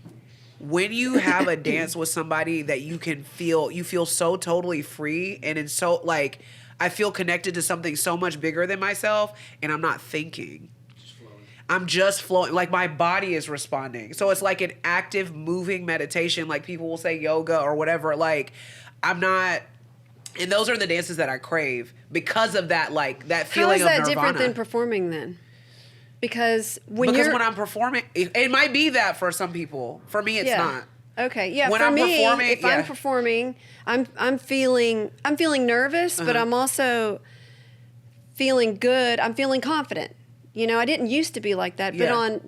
when you have a dance with somebody that you feel so totally free, and it's so like I feel connected to something so much bigger than myself, and I'm not thinking. I'm just flowing. Like my body is responding. So it's like an active, moving meditation. Like people will say yoga or whatever. Like I'm not. And those are the dances that I crave because of that. Like that feeling of nirvana. How is that different than performing then? Because when I'm performing, it might be that for some people. For me, it's not. Okay, yeah. When for I'm me, performing, if I'm performing, I'm feeling nervous, but I'm also feeling good. I'm feeling confident. You know, I didn't used to be like that,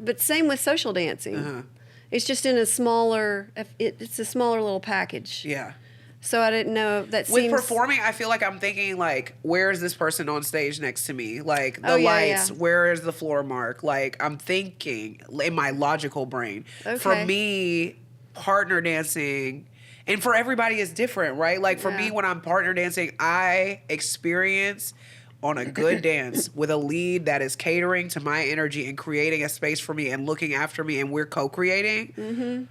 but same with social dancing. It's just in a smaller. It's a smaller little package. Yeah. So I didn't know that. With performing, I feel like I'm thinking like, where is this person on stage next to me? Like the lights, where is the floor mark? Like I'm thinking in my logical brain. Okay. For me, partner dancing, and for everybody is different, right? Like for me, when I'm partner dancing, I experience on a good dance with a lead that is catering to my energy and creating a space for me and looking after me, and we're co-creating. Mm-hmm.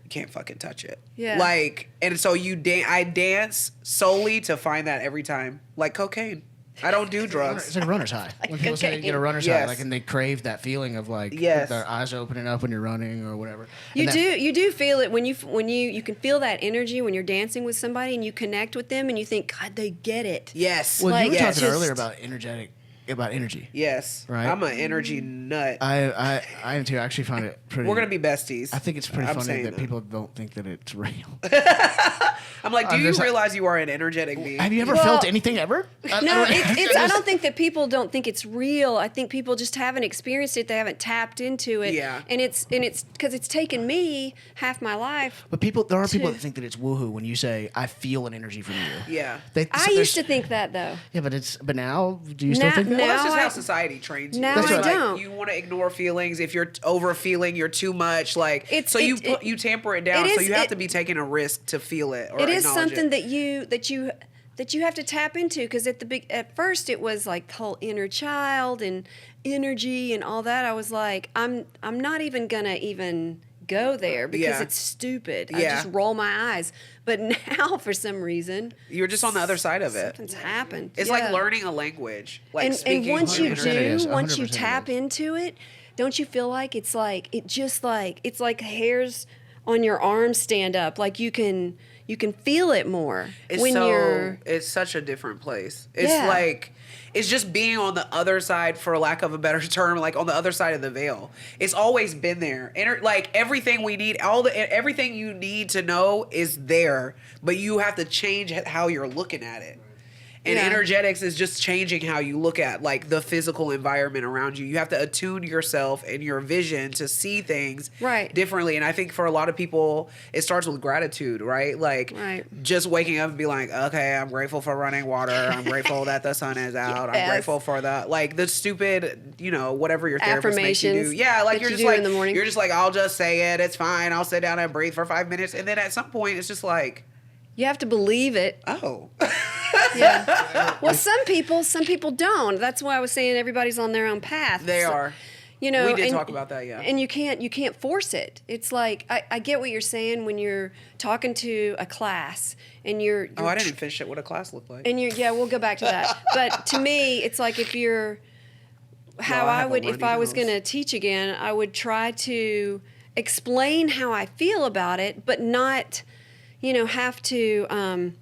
Can't fucking touch it. Yeah. Like, and so I dance solely to find that every time. Like cocaine. I don't do drugs. It's like a runner's high. When people say they get a runner's high, like, and they crave that feeling of like their eyes opening up when you're running or whatever. You do feel it when you can feel that energy when you're dancing with somebody and you connect with them and you think, God, they get it. Yes. Well, like, you were talking earlier about energy. Yes. Right. I'm an energy nut. I am too. I actually find it pretty. We're gonna be besties. I think it's pretty funny that people don't think that it's real. I'm like, do you realize you are an energetic being? Have you ever felt anything ever? No, I don't think that people don't think it's real. I think people just haven't experienced it. They haven't tapped into it. Yeah. And it's because it's taken me half my life. But there are people that think that it's woohoo when you say, I feel an energy from you. Yeah. I used to think that though. Yeah, but now, do you still think that? Well, that's just how society trains you. Now It's I like, don't. You want to ignore feelings. If you're over feeling, you're too much. Like you tamper it down. So you have to be taking a risk to feel it. Or it is something it. that you have to tap into, because at first it was like the whole inner child and energy and all that. I was like, I'm not even gonna even go there because it's stupid. I just roll my eyes. But now, for some reason, you're just on the other side of it. Something's happened. It's like learning a language, like and speaking. Once you do, once you 100% tap into it, don't you feel like it's like hairs on your arms stand up? Like you can feel it more It's such a different place. It's like. It's just being on the other side, for lack of a better term, like on the other side of the veil. It's always been there. Like everything we need, everything you need to know is there, but you have to change how you're looking at it. And energetics is just changing how you look at like the physical environment around you. You have to attune yourself and your vision to see things differently. And I think for a lot of people, it starts with gratitude, right? Like just waking up and be like, okay, I'm grateful for running water. I'm grateful that the sun is out. I'm grateful for the stupid, whatever your therapist makes you do. Yeah, like you're just like, in the morning. You're just like, I'll just say it. It's fine. I'll sit down and breathe for 5 minutes. And then at some point, it's just like, you have to believe it. Oh. Yeah. Well, some people don't. That's why I was saying everybody's on their own path. They are. We did talk about that, yeah. And you can't force it. It's like I get what you're saying when you're talking to a class and you're I didn't finish it. What a class looked like. And we'll go back to that. But to me, it's like if I was going to teach again, I would try to explain how I feel about it, but not have to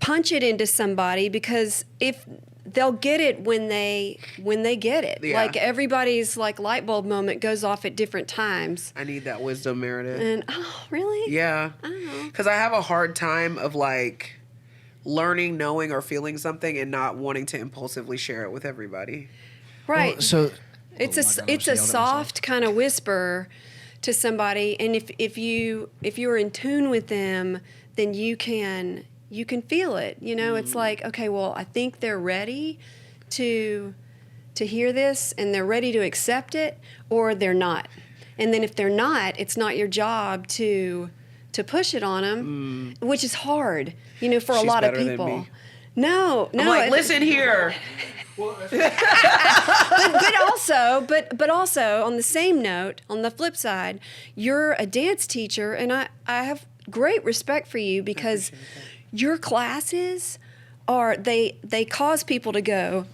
punch it into somebody, because if they'll get it when they get it. Yeah. Like everybody's like light bulb moment goes off at different times. I need that wisdom, Meredith. And really? Yeah. Because I have a hard time of like learning, knowing, or feeling something and not wanting to impulsively share it with everybody. Right. Well, so it's a soft kind of whisper to somebody, and if you're in tune with them, then you can feel it. It's like, okay, well, I think they're ready to hear this, and they're ready to accept it, or they're not. And then if they're not, it's not your job to push it on them, which is hard, for a lot of people. No. I'm like, listen here. But also on the same note, on the flip side, you're a dance teacher, and I have great respect for you because your classes are they cause people to go,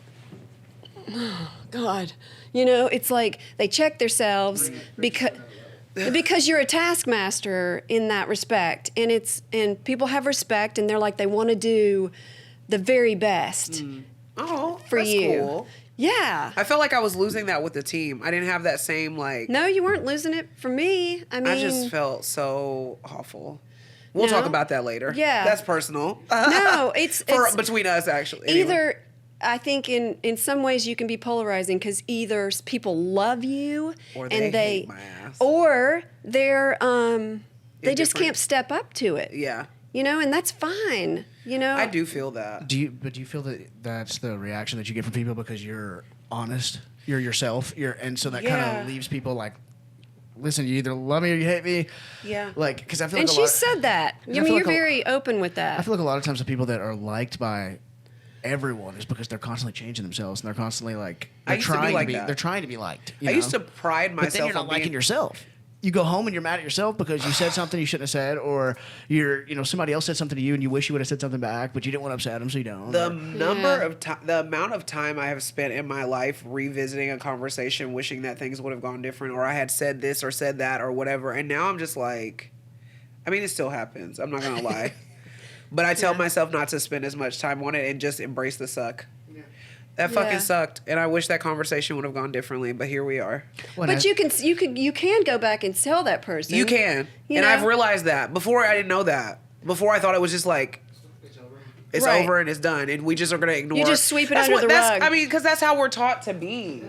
oh, God, it's like they check themselves because you're a taskmaster in that respect, and people have respect, and they're like they want to do the very best. Oh, for that's you. Cool. Yeah. I felt like I was losing that with the team. I didn't have that same like. No, you weren't losing it for me. I just felt so awful. We'll talk about that later. Yeah. That's personal. No, it's between us actually. Anyway. Either I think in some ways you can be polarizing because either people love you or and they hate my ass. or they're they just can't step up to it. Yeah. And that's fine. I do feel that. Do you feel that that's the reaction that you get from people because you're honest, you're yourself, and so that kind of leaves people like, listen, you either love me or you hate me. Yeah. Like, because I feel and like she said that. I mean, you're very open with that. I feel like a lot of times the people that are liked by everyone is because they're constantly changing themselves and they're constantly like they're trying to be liked. I used to pride myself but then you're not on liking yourself. You go home and you're mad at yourself because you said something you shouldn't have said, or somebody else said something to you and you wish you would have said something back, but you didn't want to upset them, so you don't. The amount of time I have spent in my life revisiting a conversation, wishing that things would have gone different, or I had said this or said that or whatever, and now I'm just like, I mean, it still happens. I'm not gonna lie, but I tell myself not to spend as much time on it and just embrace the suck. That fucking sucked, and I wish that conversation would have gone differently. But here we are. But you can go back and tell that person. You can, I've realized that. Before I didn't know that. Before I thought it was just like it's over and it's done, and we just are gonna ignore. You just sweep it under the rug. I mean, because that's how we're taught to be.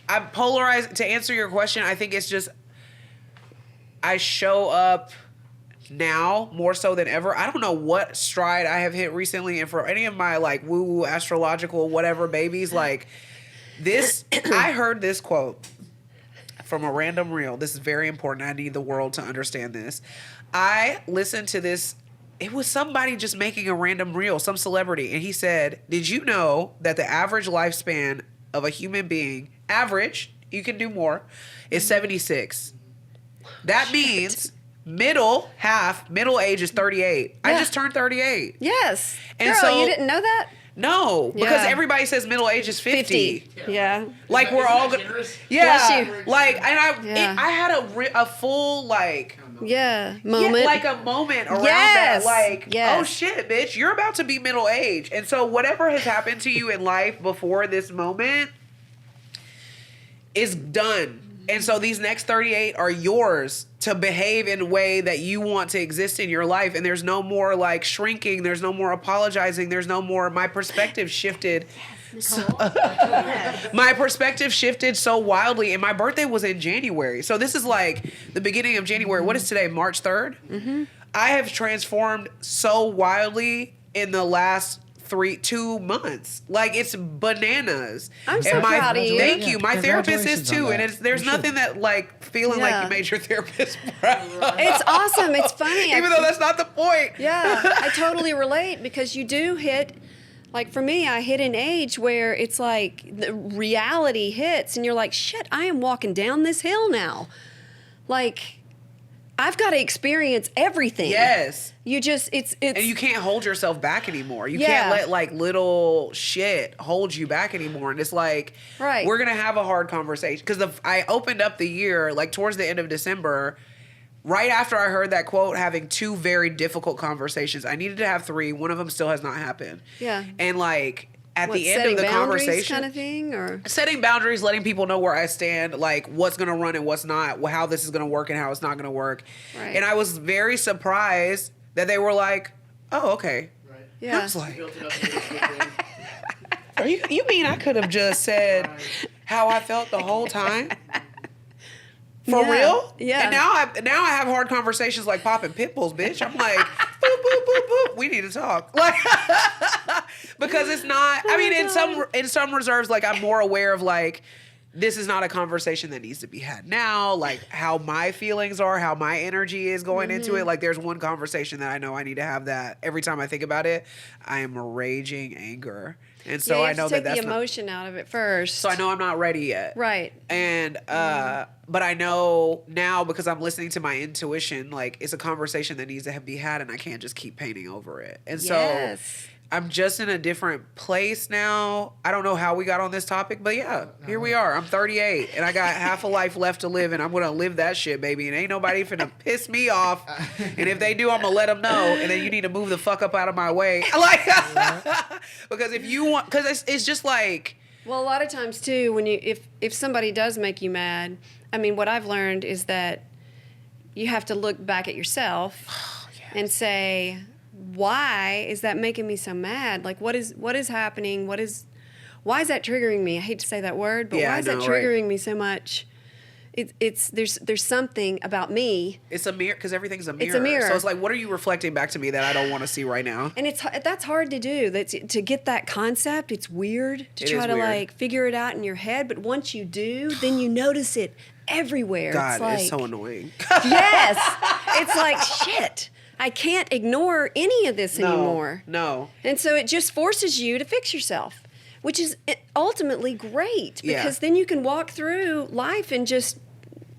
I'm polarized. To answer your question, I think it's just I show up now more so than ever. I don't know what stride I have hit recently, and for any of my like woo-woo astrological whatever babies, like this I heard this quote from a random reel. This is very important. I need the world to understand this. I listened to this. It was somebody just making a random reel, some celebrity, and he said, did you know that the average lifespan of a human being, average, you can do more, is 76? That means middle age is 38. Yeah. I just turned 38. Yes. And Girl, so you didn't know that? No, because everybody says middle age is 50. Yeah. Like we're all good. Yeah. Like, and I had a full like moment. Yeah, like a moment around that. Like, oh shit, bitch, you're about to be middle age. And so whatever has happened to you in life before this moment is done. And so these next 38 are yours to behave in a way that you want to exist in your life. And there's no more like shrinking. There's no more apologizing. There's no more, my perspective shifted. My perspective shifted so wildly. And my birthday was in January. So this is like the beginning of January. What is today? March 3rd? Mm-hmm. I have transformed so wildly in the last 2 months. Like, it's bananas. I'm so proud of you. Thank you. My therapist is too. And there's nothing that like feeling like you made your therapist proud. It's awesome. It's funny. Even though that's not the point. Yeah, I totally relate because you do hit, like for me, I hit an age where it's like the reality hits and you're like, shit, I am walking down this hill now. Like, I've got to experience everything. Yes. You just, it's. And you can't hold yourself back anymore. You can't let like little shit hold you back anymore. And it's like, we're going to have a hard conversation. Because I opened up the year, like towards the end of December, right after I heard that quote, having 2 very difficult conversations. I needed to have 3. One of them still has not happened. Yeah. And like, at the end of the conversation, kind of thing, or setting boundaries, letting people know where I stand, like what's going to run and what's not, how this is going to work and how it's not going to work. Right. And I was very surprised that they were like, "Oh, okay." Right. Yeah. I was like, "You mean I could have just said how I felt the whole time?" For real? Yeah. And now I have hard conversations like popping pit bulls, bitch. I'm like, boop, boop, boop, boop. We need to talk. Like, because it's not, I mean, in some reserves, like I'm more aware of like this is not a conversation that needs to be had now. Like how my feelings are, how my energy is going into it. Like there's one conversation that I know I need to have that every time I think about it, I am raging anger. And so you I have know to take that's the emotion out of it first. so I know I'm not ready yet. Right. And but I know now because I'm listening to my intuition, like it's a conversation that needs to be had, and I can't just keep painting over it. And so I'm just in a different place now. I don't know how we got on this topic, but yeah, here we are. I'm 38 and I got half a life left to live, and I'm gonna live that shit, baby. And ain't nobody finna piss me off. And if they do, I'm gonna let them know. And then you need to move the fuck up out of my way, like because if you want, because it's just like. Well, a lot of times too, when if somebody does make you mad, I mean, what I've learned is that you have to look back at yourself and say, why is that making me so mad? Like, what is happening? Why is that triggering me? I hate to say that word, but why is that triggering me so much? There's something about me. It's a mirror, because everything's a mirror. It's a mirror. So it's like, what are you reflecting back to me that I don't want to see right now? And that's hard to do. To get that concept, it's weird to try to like figure it out in your head. But once you do, then you notice it everywhere. God, it's so annoying. Yes, it's like shit. I can't ignore any of this anymore. No. And so it just forces you to fix yourself, which is ultimately great because then you can walk through life and just,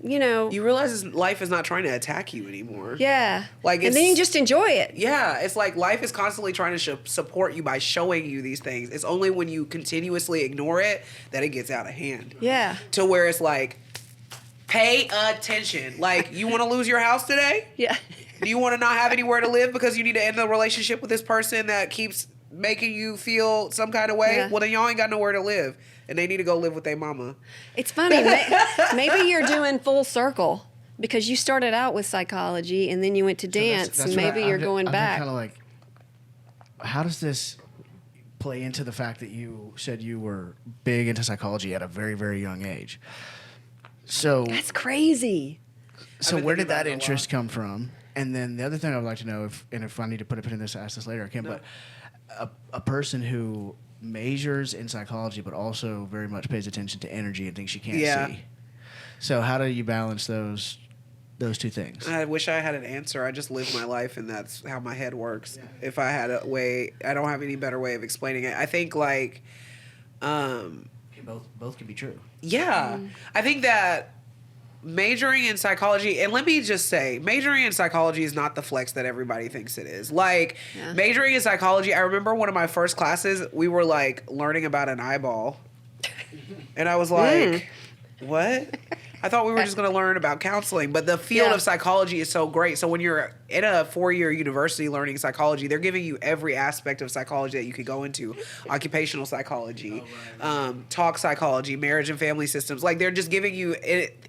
You realize life is not trying to attack you anymore. Yeah. Like and then you just enjoy it. Yeah. It's like life is constantly trying to support you by showing you these things. It's only when you continuously ignore it that it gets out of hand. Yeah. To where it's like, pay attention. Like, you want to lose your house today? Yeah. Do you want to not have anywhere to live because you need to end the relationship with this person that keeps making you feel some kind of way? Yeah. Well, then y'all ain't got nowhere to live, and they need to go live with their mama. It's funny. Maybe you're doing full circle because you started out with psychology and then you went to dance. That's Maybe you're going back. Kind of like, how does this play into the fact that you said you were big into psychology at a very, very young age? So that's crazy. So where did that interest come from? And then the other thing I would like to know, if I need to put a pin in this, ask this later, I can. No. But a person who majors in psychology but also very much pays attention to energy and things she can't see. So how do you balance those two things? I wish I had an answer. I just live my life, and that's how my head works. Yeah. If I had a way, I don't have any better way of explaining it. I think like, both can be true. Yeah, I think that majoring in psychology, and let me just say, majoring in psychology is not the flex that everybody thinks it is. Like, majoring in psychology, I remember one of my first classes, we were like learning about an eyeball, and I was like, what? I thought we were just going to learn about counseling, but the field of psychology is so great. So when you're in a 4-year university learning psychology, they're giving you every aspect of psychology that you could go into. Occupational psychology, talk psychology, marriage and family systems. Like, they're just giving you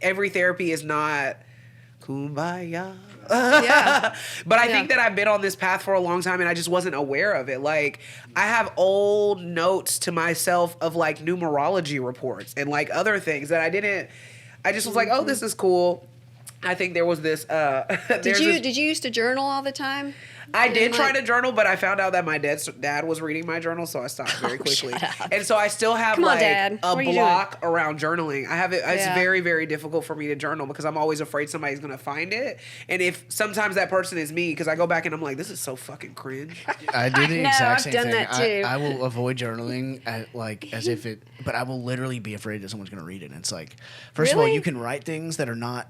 every therapy is not kumbaya. But I think that I've been on this path for a long time and I just wasn't aware of it. Like, I have old notes to myself of like numerology reports and like other things that I just was like, oh, this is cool. I think there was this. Did you used to journal all the time? I did try to journal, but I found out that my dad was reading my journal, so I stopped very quickly. And so I still have a block around journaling. I have it. It's very, very difficult for me to journal because I'm always afraid somebody's gonna find it. And if sometimes that person is me, because I go back and I'm like, this is so fucking cringe. I do the exact same thing. I've done that too. I will avoid journaling but I will literally be afraid that someone's gonna read it. And it's like, first of all, you can write things that are not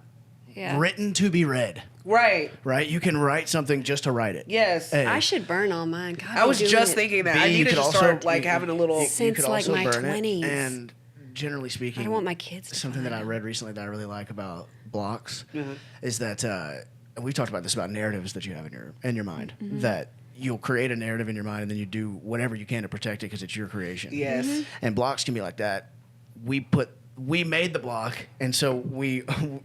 written to be read. Right. You can write something just to write it. Yes. I should burn all mine. God, I was just thinking that. I need to just start having a little... Since like my 20s. And generally speaking... I don't want my kids to something that I read recently that I really like about blocks is that... we've talked about this, about narratives that you have in your mind. That you'll create a narrative in your mind and then you do whatever you can to protect it because it's your creation. Yes. And blocks can be like that. We made the block, and so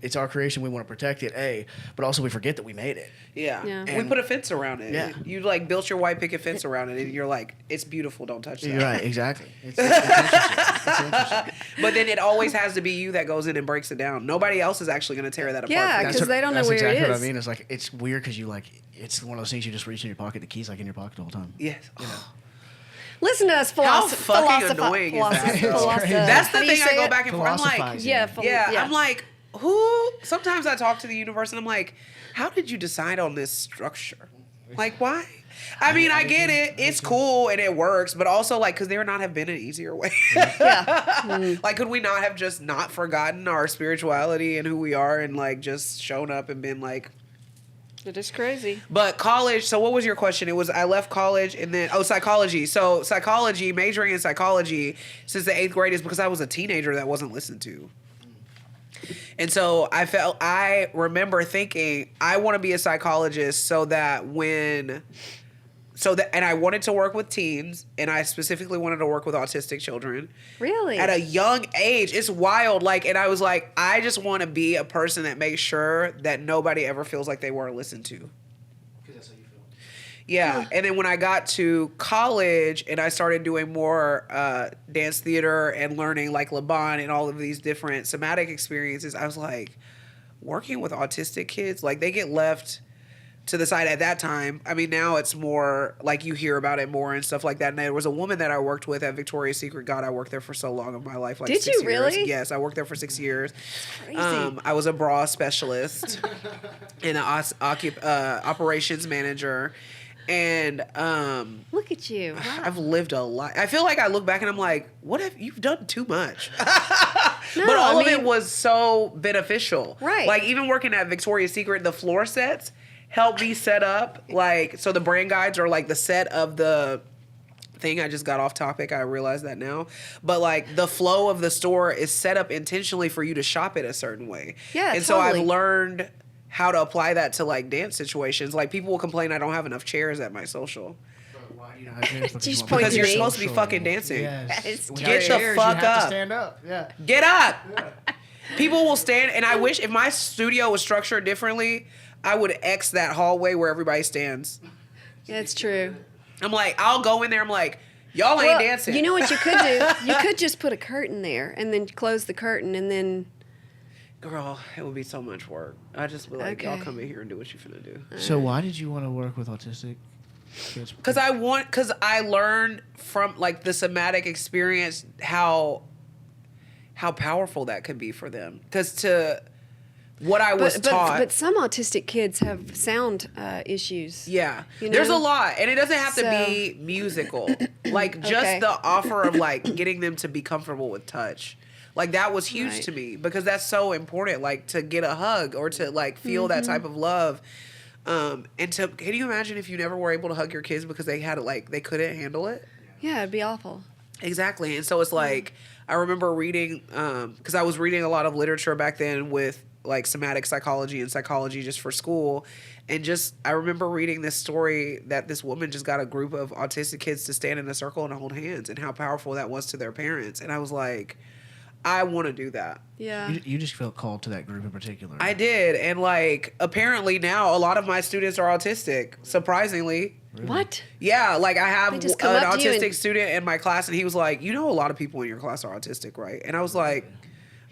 it's our creation. We want to protect it, but also we forget that we made it. Yeah. We put a fence around it. Yeah. You like built your white picket fence around it, and you're like, it's beautiful. Don't touch that. You're right. Exactly. It's interesting. But then it always has to be you that goes in and breaks it down. Nobody else is actually going to tear that apart. Yeah, because they don't know where it is. That's exactly what I mean. It's like, it's weird because it's one of those things you just reach in your pocket. The key's like in your pocket the whole time. Yes. Listen to us How fucking annoying is that, though? That's the thing I go back and forth. I'm like, yeah. I'm like, who? Sometimes I talk to the universe and I'm like, how did you decide on this structure? Like, why? I mean, I get it. It's cool and it works, but also like, could there not have been an easier way? Like, could we not have just not forgotten our spirituality and who we are and like just shown up and been like, it is crazy. But college, so what was your question? It was I left college and then, psychology. So psychology, majoring in psychology since the 8th grade is because I was a teenager that wasn't listened to. And so I remember thinking, I want to be a psychologist and I wanted to work with teens, and I specifically wanted to work with autistic children. Really? At a young age. It's wild. Like, and I was like, I just want to be a person that makes sure that nobody ever feels like they weren't listened to. Because that's how you feel. Yeah. And then when I got to college and I started doing more dance theater and learning like Laban and all of these different somatic experiences, I was like, working with autistic kids, like they get left to the side at that time. I mean, now it's more like you hear about it more and stuff like that. And there was a woman that I worked with at Victoria's Secret. God, I worked there for so long of my life. Like Did 6 you years. really? Yes, I worked there for 6 years. Crazy. I was a bra specialist and an operations manager. And Look at you. Wow. I've lived a lot. I feel like I look back and I'm like, what have you've done too much? No, But all I of it mean- was so beneficial. Right. Like even working at Victoria's Secret, the floor sets helped me set up like, so the brand guides are like the set of the thing. I just got off topic. I realize that now. But like the flow of the store is set up intentionally for you to shop it a certain way. Yeah, And so totally. I've learned how to apply that to like dance situations. Like people will complain I don't have enough chairs at my social. Why do you not have chairs? Just point Because to you're me. supposed to be fucking dancing. That is Without Get the chairs, fuck you have up. to stand up. Yeah. Get up. People will stand, and I wish if my studio was structured differently, I would X that hallway where everybody stands. That's true. I'm like, I'll go in there. I'm like, y'all ain't Well, dancing. you know what you could do? You could just put a curtain there and then close the curtain and then. Girl, it would be so much work. I just be like, y'all Okay. come in here and do what you finna do. So why did you want to work with autistic kids? Because I learned from like the somatic experience how powerful that could be for them. Because what I was taught. But some autistic kids have sound issues. Yeah. You There's a know? lot. And it doesn't have to So- be musical. Like just Okay. the offer of like getting them to be comfortable with touch. Like that was huge Right. to me because that's so important. Like to get a hug or to like feel that type of love. And can you imagine if you never were able to hug your kids because they had it like they couldn't handle it? Yeah, it'd be awful. Exactly. And so it's like, I remember reading, because I was reading a lot of literature back then with like somatic psychology and psychology just for school. And just, I remember reading this story that this woman just got a group of autistic kids to stand in a circle and hold hands and how powerful that was to their parents. And I was like, I want to do that. Yeah. You just felt called to that group in particular. I did. And like, apparently now a lot of my students are autistic, surprisingly. What? Yeah, like I have They an just come up to you autistic and- student in my class, and he was like, "You know, a lot of people in your class are autistic, right?" And I was like,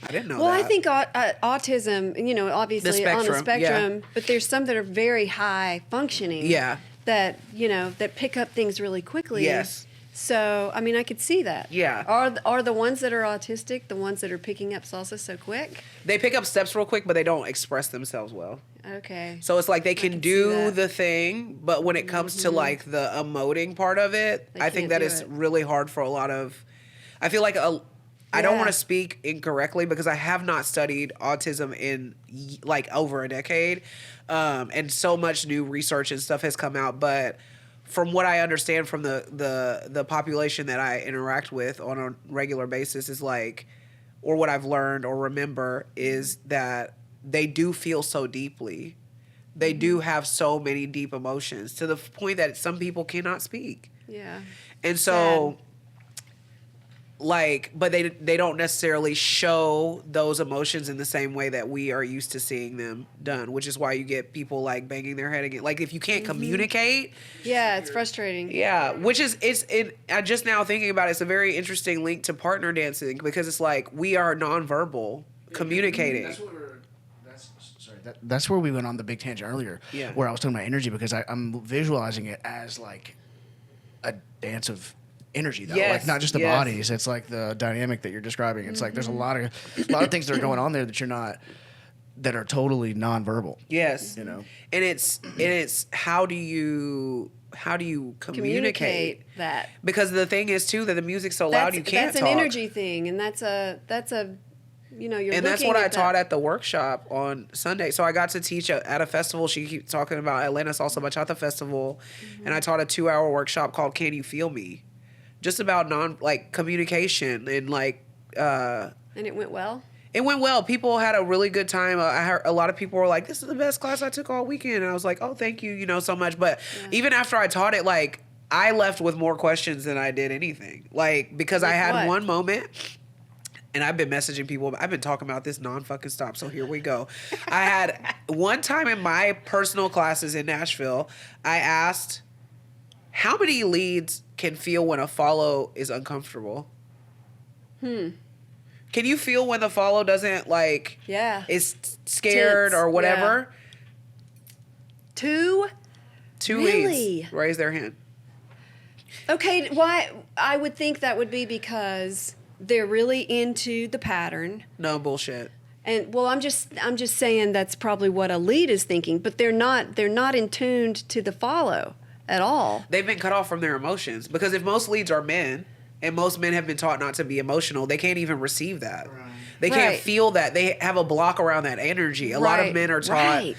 "I didn't know Well, that." I think autism, you know, obviously on the spectrum, yeah. spectrum, but there's some that are very high functioning. Yeah. That, you know, that pick up things really quickly. Yes. So, I mean, I could see that. Yeah. Are the ones that are autistic the ones that are picking up salsa so quick? they pick up steps real quick, but they don't express themselves well. Okay. So it's like they can can see do that. Mm-hmm. the thing, but when it comes to like the emoting part of it, They I think can't that do is it. really hard for a lot of. I feel like I don't Yeah. want to speak incorrectly because I have not studied autism in like over a decade, and so much new research and stuff has come out. But from what I understand from the population that I interact with on a regular basis is like, or what I've learned or remember is that they do feel so deeply. They do have so many deep emotions to the point that some people cannot speak. Yeah. And so, like, but they don't necessarily show those emotions in the same way that we are used to seeing them done, which is why you get people like banging their head again. Like if you can't communicate, Yeah, it's frustrating. yeah, which is I just now thinking about it, it's a very interesting link to partner dancing because it's like we are nonverbal communicating. That's where we went on the big tangent earlier. Yeah. Where I was talking about energy because I'm visualizing it as like a dance of energy though, Yes, like not just the yes. bodies. It's like the dynamic that you're describing. It's like there's a lot of things that are going on there that you're not that are totally nonverbal. Yes. You know, And it's how do you communicate that. Because the thing is too that the music's so loud you can't That's talk. an energy thing, and that's a you're And that's looking what I at taught that. at the workshop on Sunday. So I got to teach at a festival. She keeps talking about Atlanta Salsa Bachata Festival, and I taught a 2-hour workshop called "Can You Feel Me," just about communication and And it went well. It went well. People had a really good time. I heard a lot of people were like, "This is the best class I took all weekend." And I was like, "Oh, thank you, so much." But even after I taught it, I left with more questions than I did anything. Because I had what? one moment. And I've been messaging people. I've been talking about this non-fucking stop. So here we go. I had one time in my personal classes in Nashville, I asked, how many leads can feel when a follow is uncomfortable? Can you feel when the follow doesn't is scared Tense. or whatever? Two Leads. Really? Raise their hand. Okay, why? I would think that would be because they're really into the pattern. No bullshit. And well, I'm just saying that's probably what a lead is thinking, but they're not in tuned to the follow at all. They've been cut off from their emotions because if most leads are men and most men have been taught not to be emotional, they can't even receive that. Right. They can't Right. feel that. They have a block around that energy. A lot of Right. men are taught Right.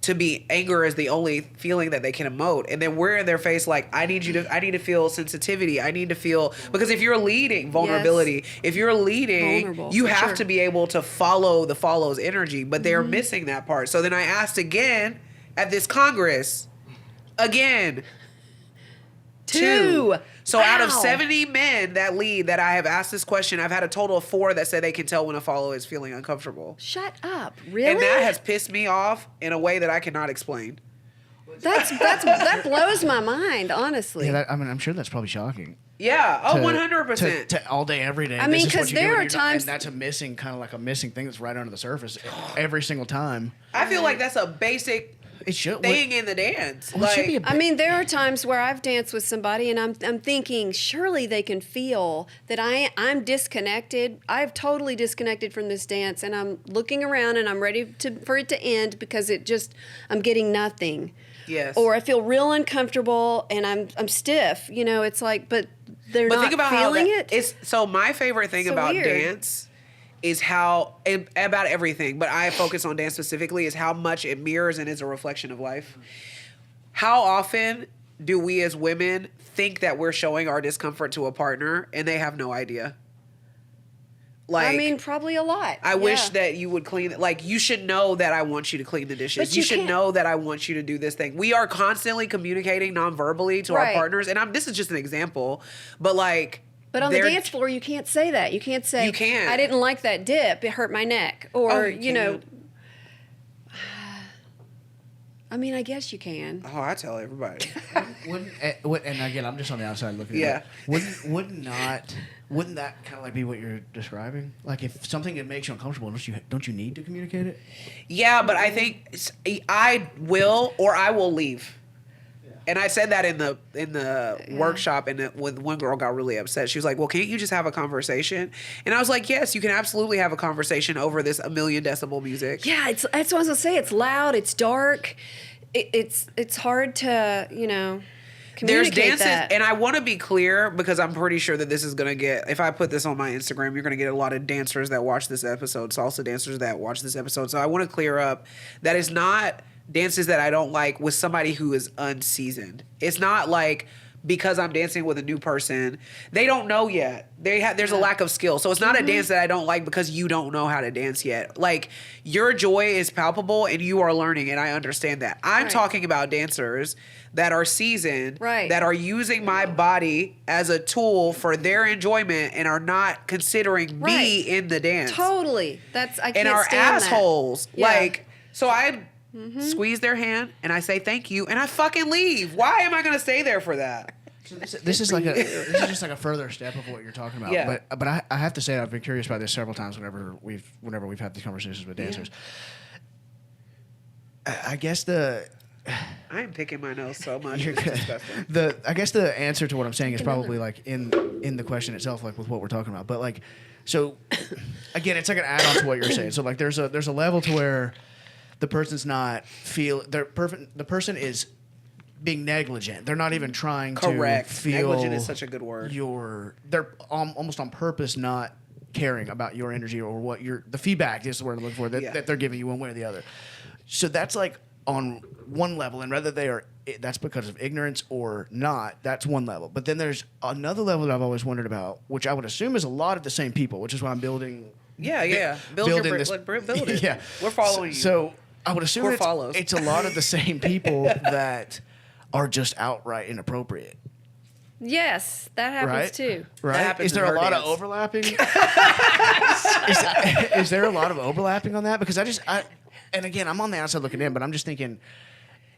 to be anger is the only feeling that they can emote. And then we're in their face I need to feel sensitivity. I need to feel, because if you're leading vulnerability, if you're leading, Vulnerable, you for have sure. to be able to follow the follow's energy, but they're missing that part. So then I asked again at this Congress, again, two. So out of Wow. 70 men that I have asked this question, I've had a total of 4 that said they can tell when a follow is feeling uncomfortable. Shut up! Really? And that has pissed me off in a way that I cannot explain. that blows my mind, honestly. yeah. I'm sure that's probably shocking. Yeah. Oh, to- 100%. to all day, every day. I mean, this is what 'cause you do, there and are you're not- times- and that's a missing thing that's right under the surface every single time. I feel like that's a basic It should. thing in the dance. Well, it should be a I mean, there are times where I've danced with somebody and I'm thinking, surely they can feel that I'm disconnected. I've totally disconnected from this dance, and I'm looking around and I'm ready for it to end because I'm getting nothing. Yes. Or I feel real uncomfortable and I'm stiff. It's like, but they're But not think about feeling how it. it's so my favorite thing So about weird. dance is how about everything, but I focus on dance specifically, is how much it mirrors and is a reflection of life. How often do we as women think that we're showing our discomfort to a partner and they have no idea? I mean, probably a lot. I wish Yeah. that you would clean it. You should know that I want you to clean the dishes. But You you should can't- know that I want you to do this thing. We are constantly communicating non-verbally to our Right. partners. And this is just an example, but But on the they're- dance floor, you can't say that. You can't say, You can't. I didn't like that dip. It hurt my neck. Or, Oh, you can't. I mean, I guess you can. Oh, I tell everybody. And again, I'm just on the outside looking. Yeah. At it. Wouldn't that kind of be what you're describing? Like if something that makes you uncomfortable, don't you need to communicate it? Yeah, but I think I will leave. And I said that in the workshop, and when one girl got really upset, she was like, "Well, can't you just have a conversation?" And I was like, "Yes, you can absolutely have a conversation over this 1,000,000 decibel music." Yeah, that's what I was going to say. It's loud. It's dark. It's hard to, communicate There's dances, that. and I want to be clear because I'm pretty sure that this is going to get, if I put this on my Instagram, you're going to get a lot of dancers that watch this episode, salsa dancers that watch this episode. So I want to clear up that it's not dances that I don't like with somebody who is unseasoned. It's not like because I'm dancing with a new person, they don't know yet. There's a lack of skill. So it's not a dance that I don't like because you don't know how to dance yet. Your joy is palpable and you are learning, and I understand that. I'm Right. talking about dancers that are seasoned, Right. that are using my body as a tool for their enjoyment and are not considering me Right. in the dance. Totally. I can't And are stand that. assholes. Yeah. So I squeeze their hand and I say thank you and I fucking leave. Why am I going to stay there for that? So this is just like a further step of what you're talking about. Yeah. But I have to say I've been curious about this several times whenever we've had these conversations with dancers. I guess I am picking my nose so much. You're It's good. disgusting. I guess the answer to what I'm saying is probably like in the question itself, like with what we're talking about. But like, so again, it's like an add-on to what you're saying. So like, there's a level to where the person's not the person is being negligent. They're not even trying Correct. to feel. Negligent is such a good word. They're almost on purpose not caring about your energy or what the feedback is the word I'm looking for that they're giving you one way or the other. So that's like on one level, and whether that's because of ignorance or not, that's one level. But then there's another level that I've always wondered about, which I would assume is a lot of the same people, which is why I'm building. Build it. Yeah, We're following you. So I would assume follows. it's a lot of the same people that are just outright inappropriate. Yes, that happens Right? too. Right? happens Is there in a her lot dance. of overlapping? is there a lot of overlapping on that? Because and again, I'm on the outside looking in, but I'm just thinking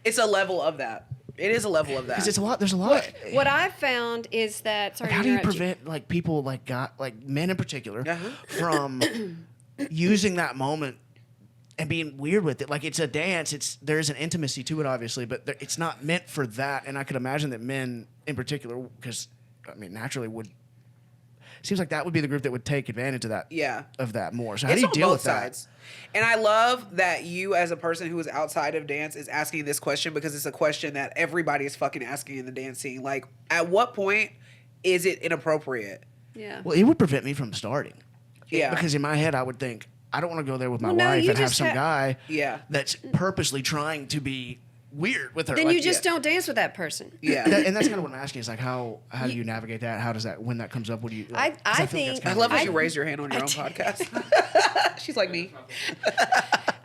It's a level of that. It is a level of that. because it's a lot. There's a lot. What I've found is that Like, how do you prevent like people like men in particular from using that moment and being weird with it? Like it's a dance. There's an intimacy to it, obviously, but it's not meant for that. And I could imagine that men in particular, because I mean, naturally would. Seems like that would be the group that would take advantage of that. Yeah. Of that more. So how It's do you on deal both with that? sides. And I love that you, as a person who is outside of dance, is asking this question because it's a question that everybody is fucking asking in the dance scene. Like, at what point is it inappropriate? Yeah. Well, it would prevent me from starting. Yeah. Because in my head, I would think, I don't want to go there with my Well, no, wife you and have just some guy Yeah. that's purposely trying to be weird with her. Then Like, you just don't dance with that person. Yeah. and that's kind of what I'm asking is like, how do you navigate that? How does that, when that comes up, what do you, I 'cause feel like that's think- I kinda love that weird. you raised your hand on your own podcast. She's like me.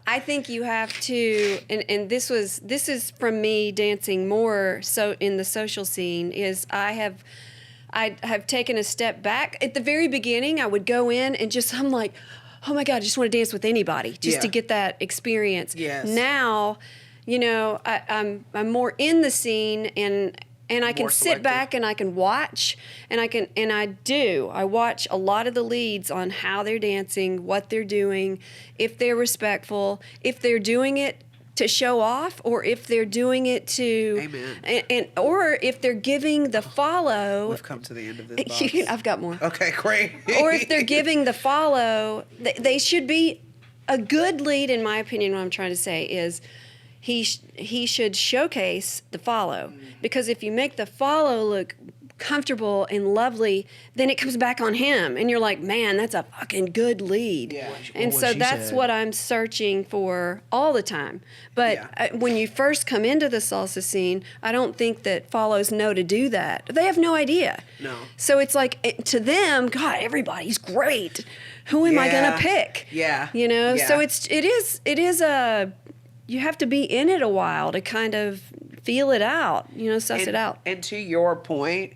I think you have to, and this is from me dancing more so in the social scene, is I have taken a step back. At the very beginning, I would go in and I'm like, oh my God, I just want to dance with anybody just to get that experience. Yes. Now, I'm more in the scene and I can More sit selective. back and I can watch and I watch a lot of the leads on how they're dancing, what they're doing, if they're respectful, if they're doing it to show off or if they're doing it to Amen. or if they're giving the follow. We've come to the end of this box. I've got more. Okay, great. Or if they're giving the follow, they should be a good lead, in my opinion. What I'm trying to say is he should showcase the follow, because if you make the follow look comfortable and lovely, then it comes back on him and you're like, man, that's a fucking good lead. Yeah. And Well, so she that's said- what I'm searching for all the time. But when you first come into the salsa scene, I don't think that follows know to do that. They have no idea. No. So it's like, to them, God, everybody's great. Who am I Yeah. gonna pick? Yeah. You know. Yeah. So it is a, you have to be in it a while to kind of feel it out. Suss it out. And to your point,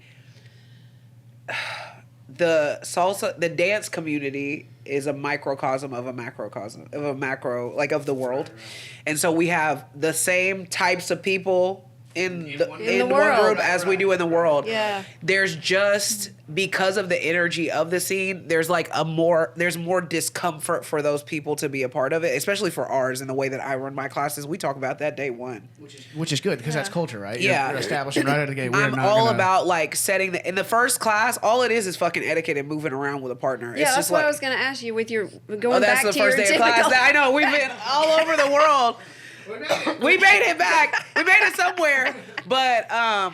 the dance community is a microcosm of a macrocosm of a macro, like of the world. And so we have the same types of people in the the one world. group as we do in the world. Yeah. There's just, because of the energy of the scene, there's more discomfort for those people to be a part of it, especially for ours. In the way that I run my classes, we talk about that day one. Which is good because that's culture, right? Yeah. You're establishing right out of the gate. We're I'm not all gonna- about like setting in the first class. All it is fucking etiquette and moving around with a partner. Yeah, It's that's just what like, I was going to ask you with your going oh, that's back the to your first day of typical. class. I know we've been all over the world. We made it back. We made it somewhere. But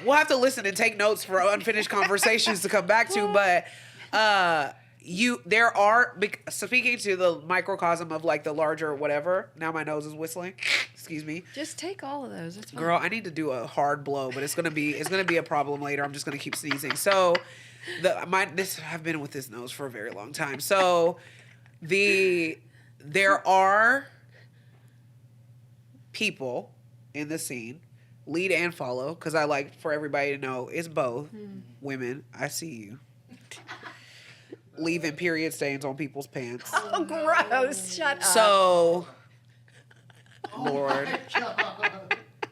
we'll have to listen and take notes for unfinished conversations to come back to. But there are, speaking to the microcosm of like the larger whatever. Now my nose is whistling. Excuse me. Just take all of those. That's fine. Girl, I need to do a hard blow, but it's gonna be a problem later. I'm just gonna keep sneezing. So I've been with this nose for a very long time. So there are people in the scene, lead and follow, because I like for everybody to know it's both. Women, I see you. Leaving period stains on people's pants. Oh, gross. Shut up. So, Lord.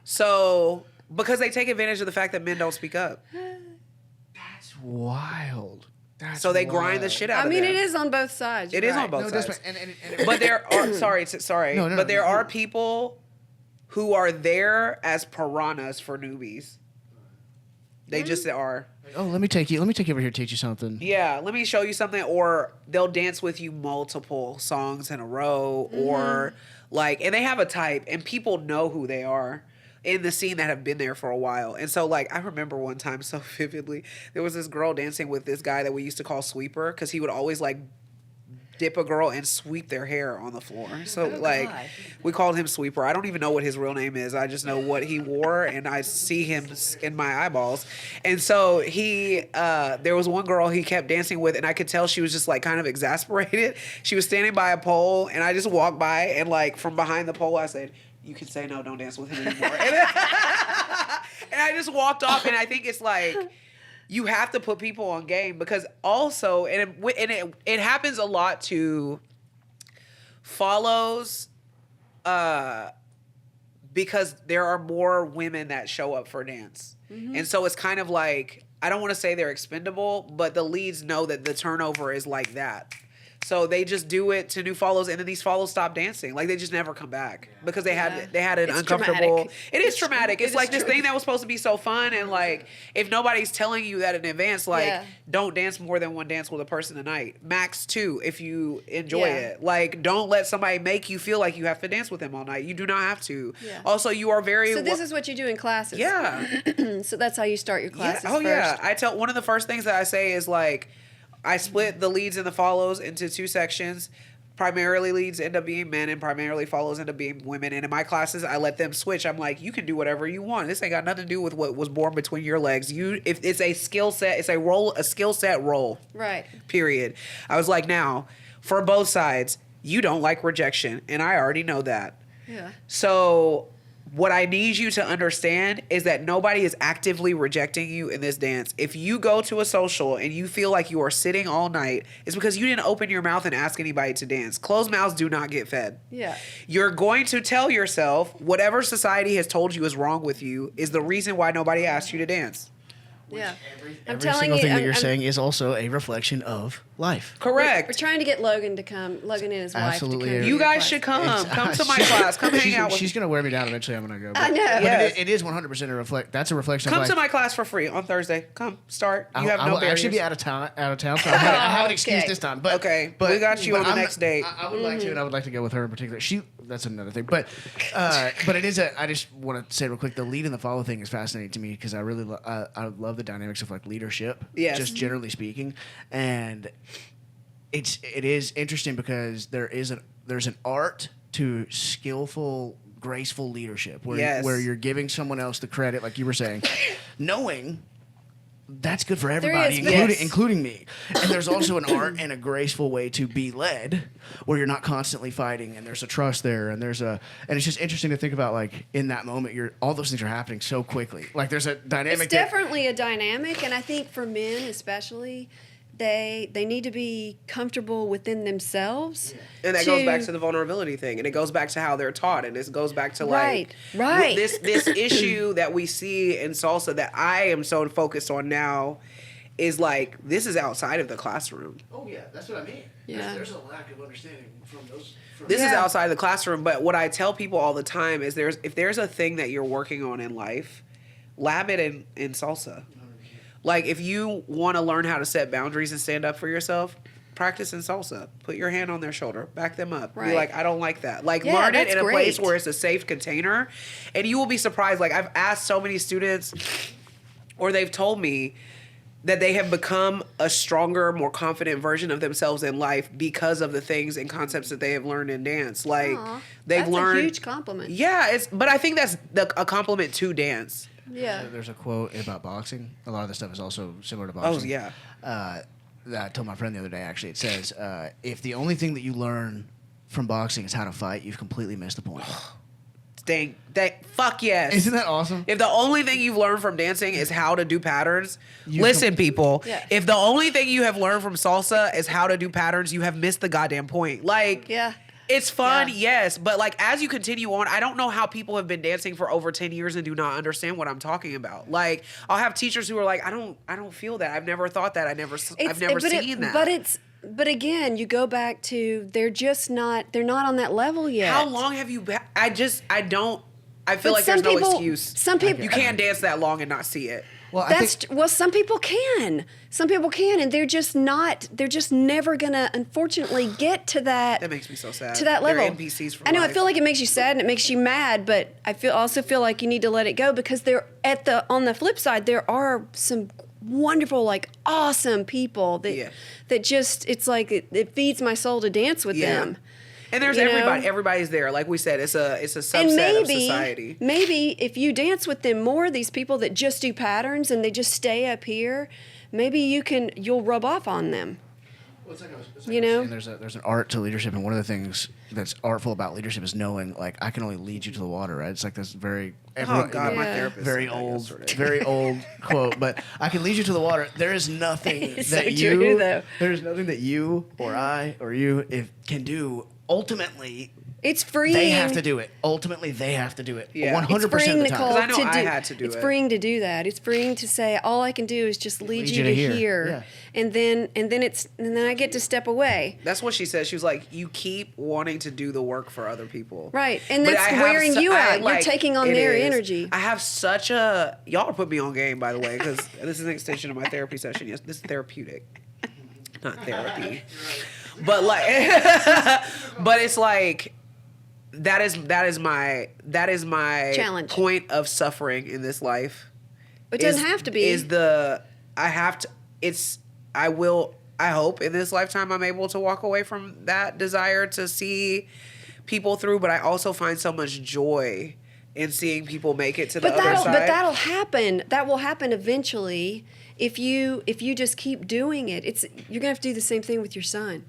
So, because they take advantage of the fact that men don't speak up. That's wild. That's So they grind wild. the shit out I of mean, them. it is on both sides. It you're is right. on both No, that's sides. and But there are, sorry, No, but there no. are people who are there as piranhas for newbies. They just are. Oh, let me take you over here and teach you something. Yeah, let me show you something. Or they'll dance with you multiple songs in a row, or like, and they have a type, and people know who they are in the scene that have been there for a while. And so, like, I remember one time so vividly, there was this girl dancing with this guy that we used to call Sweeper, because he would always like dip a girl and sweep their hair on the floor. So like, we called him Sweeper. I don't even know what his real name is. I just know what he wore, and I see him in my eyeballs. And so there was one girl he kept dancing with, and I could tell she was just like kind of exasperated. She was standing by a pole, and I just walked by, and like from behind the pole, I said, "You can say no, don't dance with him anymore." And I just walked off, and I think it's like, you have to put people on game, because also, and it happens a lot to follows, because there are more women that show up for dance. And so it's kind of like, I don't want to say they're expendable, but the leads know that the turnover is like that. So they just do it to new follows, and then these follows stop dancing. Like, they just never come back because they had an It's uncomfortable. traumatic. It is traumatic. It's It like is this true. thing that was supposed to be so fun, and like, if nobody's telling you that in advance, like, don't dance more than one dance with a person a night. Max 2 if you enjoy it. Like, don't let somebody make you feel like you have to dance with them all night. You do not have to. Yeah. Also, you are very. So this is what you do in classes. Yeah. So that's how you start your classes. Oh first. yeah. I tell one of the first things that I say is like, I split the leads and the follows into 2 sections. Primarily leads end up being men, and primarily follows end up being women. And in my classes, I let them switch. I'm like, you can do whatever you want. This ain't got nothing to do with what was born between your legs. If it's a skill set, it's a skill set role. Right. Period. I was like, now, for both sides, you don't like rejection, and I already know that. Yeah. So what I need you to understand is that nobody is actively rejecting you in this dance. If you go to a social and you feel like you are sitting all night, it's because you didn't open your mouth and ask anybody to dance. Closed mouths do not get fed. Yeah. You're going to tell yourself whatever society has told you is wrong with you is the reason why nobody asked you to dance. Yeah. Every single thing that you're saying is also a reflection of life. Correct. We're trying to get Logan and his Absolutely. wife to come. You to guys class. should come. Come to my class. Come hang out with She's going to wear me down eventually. I'm going to go. I know. But Yes. it is 100% that's a reflection Come of to life. my class for free on Thursday. Come, start. You have I no will barriers. actually be out of town, so I have an excuse Okay. this time. But Okay, we got you on the next date. I would like to, and I would like to go with her in particular. That's another thing. But it is I just want to say real quick, the lead and the follow thing is fascinating to me because I really I love the dynamics of like leadership. Yes. Just generally speaking, and it is interesting because there's an art to skillful, graceful leadership where you're giving someone else the credit, like you were saying, knowing that's good for everybody, including me. And there's also an art and a graceful way to be led where you're not constantly fighting, and there's a trust there, and and it's just interesting to think about, like, in that moment, all those things are happening so quickly. Like, there's a dynamic. It's definitely a dynamic, and I think for men especially, they need to be comfortable within themselves. And that goes back to the vulnerability thing, and it goes back to how they're taught, and it goes back to like right. this issue that we see in salsa that I am so focused on now is like, this is outside of the classroom. Oh yeah, that's what I mean. Yeah. There's a lack of understanding from those. This is outside of the classroom, but what I tell people all the time is if there's a thing that you're working on in life, lab it in salsa. Like, if you want to learn how to set boundaries and stand up for yourself, practice in salsa. Put your hand on their shoulder. Back them up. Right. Be like, I don't like that. Like, Yeah, learn it that's in a place great. where it's a safe container. And you will be surprised. Like, I've asked so many students, or they've told me, that they have become a stronger, more confident version of themselves in life because of the things and concepts that they have learned in dance. Like, Aw, they've that's learned... a huge compliment. Yeah, but I think that's a compliment to dance. Yeah. There's a quote about boxing. A lot of the stuff is also similar to boxing. Oh, yeah. That I told my friend the other day, actually. It says, if the only thing that you learn from boxing is how to fight, you've completely missed the point. Dang, fuck yes. Isn't that awesome? If the only thing you've learned from dancing is how to do patterns, listen, people. Yeah. If the only thing you have learned from salsa is how to do patterns, you have missed the goddamn point. Like, Yeah. it's fun, Yeah. yes, but like, as you continue on, I don't know how people have been dancing for over 10 years and do not understand what I'm talking about. Like, I'll have teachers who are like, I don't feel that. I've never thought that. I've never seen that. But again, you go back to they're not on that level yet. How long have you been? I don't I feel But like there's some no people- excuse. some people- You can't dance that long and not see it. Well, I think Well, some people can. Some people can, and they're just not. They're just never gonna, unfortunately, get to that. That makes me so sad. To that level. They're NPCs for I know. life. I feel like it makes you sad and it makes you mad, but I also feel like you need to let it go because on the flip side, there are some wonderful, like awesome people that just it's like it feeds my soul to dance with them. And there's You know? everybody. Everybody's there. Like we said, it's a subset of society. Maybe if you dance with them more, these people that just do patterns and they just stay up here, maybe you'll rub off on them. You know? And there's an art to leadership, and one of the things that's artful about leadership is knowing, like, I can only lead you to the water, right? It's like this very Oh God, my Yeah. therapist. very said that old, yesterday. very old quote, but I can lead you to the water. There is nothing It's that so you, true, though. there's nothing that you or I or you can do. Ultimately, It's freeing. they have to do it. Ultimately, they have to do it. Yeah. 100% It's of freeing, the time. Nicole, 'Cause I know to I do. had to do it's it. freeing to do that. It's freeing to say all I can do is just lead you to here, and then I get to step away. That's what she said. She was like, "You keep wanting to do the work for other people, Right, and But that's I have wearing you out. You're like, taking on it their is. energy. I have such a y'all put me on game, by the way, because this is an extension of my therapy session. Yes, this is therapeutic, not therapy, but like, but it's like. That is my Challenge. point of suffering in this life. It doesn't have to be. I hope in this lifetime I'm able to walk away from that desire to see people through, but I also find so much joy in seeing people make it to the other side. But that'll happen. That will happen eventually if you just keep doing it. You're gonna have to do the same thing with your son.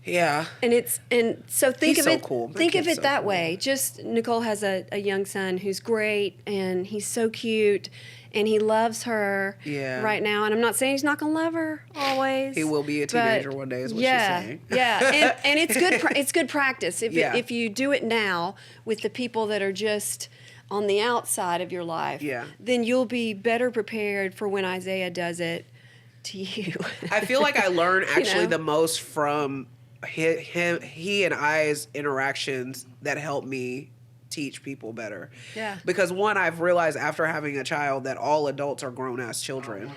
Yeah. And so think He's of so it. cool. My Think of kid's it so that cool. way. Just Nicole has a young son who's great and he's so cute and he loves her Yeah. right now. And I'm not saying he's not gonna love her always. He will be a teenager one day, is what she's saying. Yeah, and it's good. It's good practice Yeah. if you do it now with the people that are just on the outside of your life. Yeah. Then you'll be better prepared for when Isaiah does it to you. I feel like I learn actually know? the most from he and I's interactions that help me teach people better. Yeah. Because one, I've realized after having a child that all adults are grown ass children.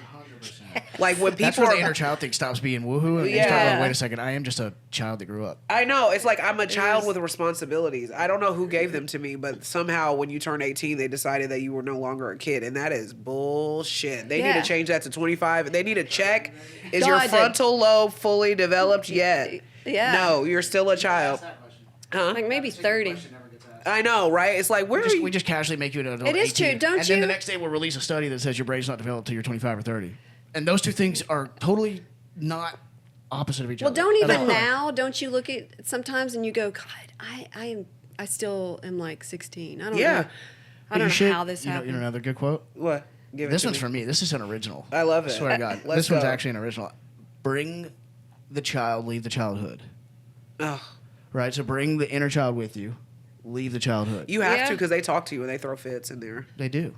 Like when That's people where are the inner child thing stops being woohoo and you Yeah. start going, wait a second, I am just a child that grew up. I know. It's like I'm a child is. with responsibilities. I don't know who gave them to me, but somehow when you turn 18, they decided that you were no longer a kid. And that is bullshit. They need Yeah. to change that to 25. They need to check, is your God, frontal lobe fully developed yet? Yeah. No, you're still a child. Huh? Like maybe 30. I know, right? It's like, where are you? We just casually make you an adult. It is 18, true, don't and then you? the next day we'll release a study that says your brain's not developed until you're 25 or 30. And those two things are totally not opposite of each Well, other. don't at even all. now. Don't you look at sometimes and you go, God, I still am like 16. I don't Yeah. know. I don't know how this you know, happened. you know another good quote? What? Give it This to one's me. for me. This is an original. I love it. Swear to God. Let's This one's go. actually an original. Bring the child, leave the childhood. Ugh. Right? So bring the inner child with you, leave the childhood. You have Yeah. to because they talk to you and they throw fits in there. They do.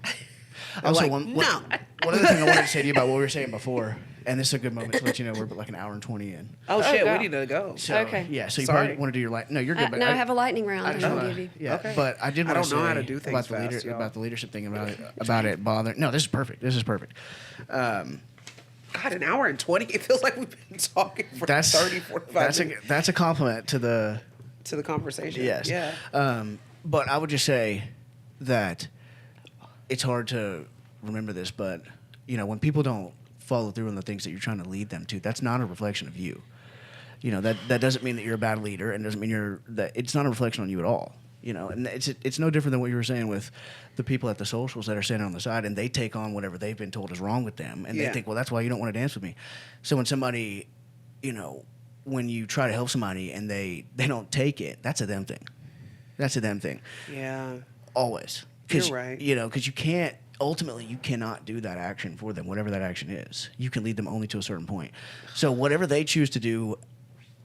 Also, like, one no. other thing I wanted to say to you about what we were saying before, and this is a good moment to let you know we're like an hour and 20 in. Oh, shit, God. we need to go. So, Okay. Yeah, so you Sorry. probably want to do your No, you're good. But No, I have a lightning round I I'm just going to wanna- give you. Yeah, Okay. but I did I want to don't know how say to do things about the fast, y'all. about the leadership thing about it bothering. No, this is perfect. This is perfect. God, an hour and 20? It feels like we've been talking for That's 30, 45 minutes that's a compliment to the to the conversation. yes. Yeah. But I would just say that it's hard to remember this, but you know, when people don't follow through on the things that you're trying to lead them to, that's not a reflection of you. You know, that doesn't mean that you're a bad leader, and doesn't mean that it's not a reflection on you at all. You know, and it's no different than what you were saying with the people at the socials that are standing on the side and they take on whatever they've been told is wrong with them, and Yeah. they think, well, that's why you don't want to dance with me. So when somebody, you know, when you try to help somebody and they don't take it, that's a them thing. That's a them thing. Yeah. Always. You're right. You know, because you can't, ultimately, you cannot do that action for them, whatever that action is. You can lead them only to a certain point. So whatever they choose to do,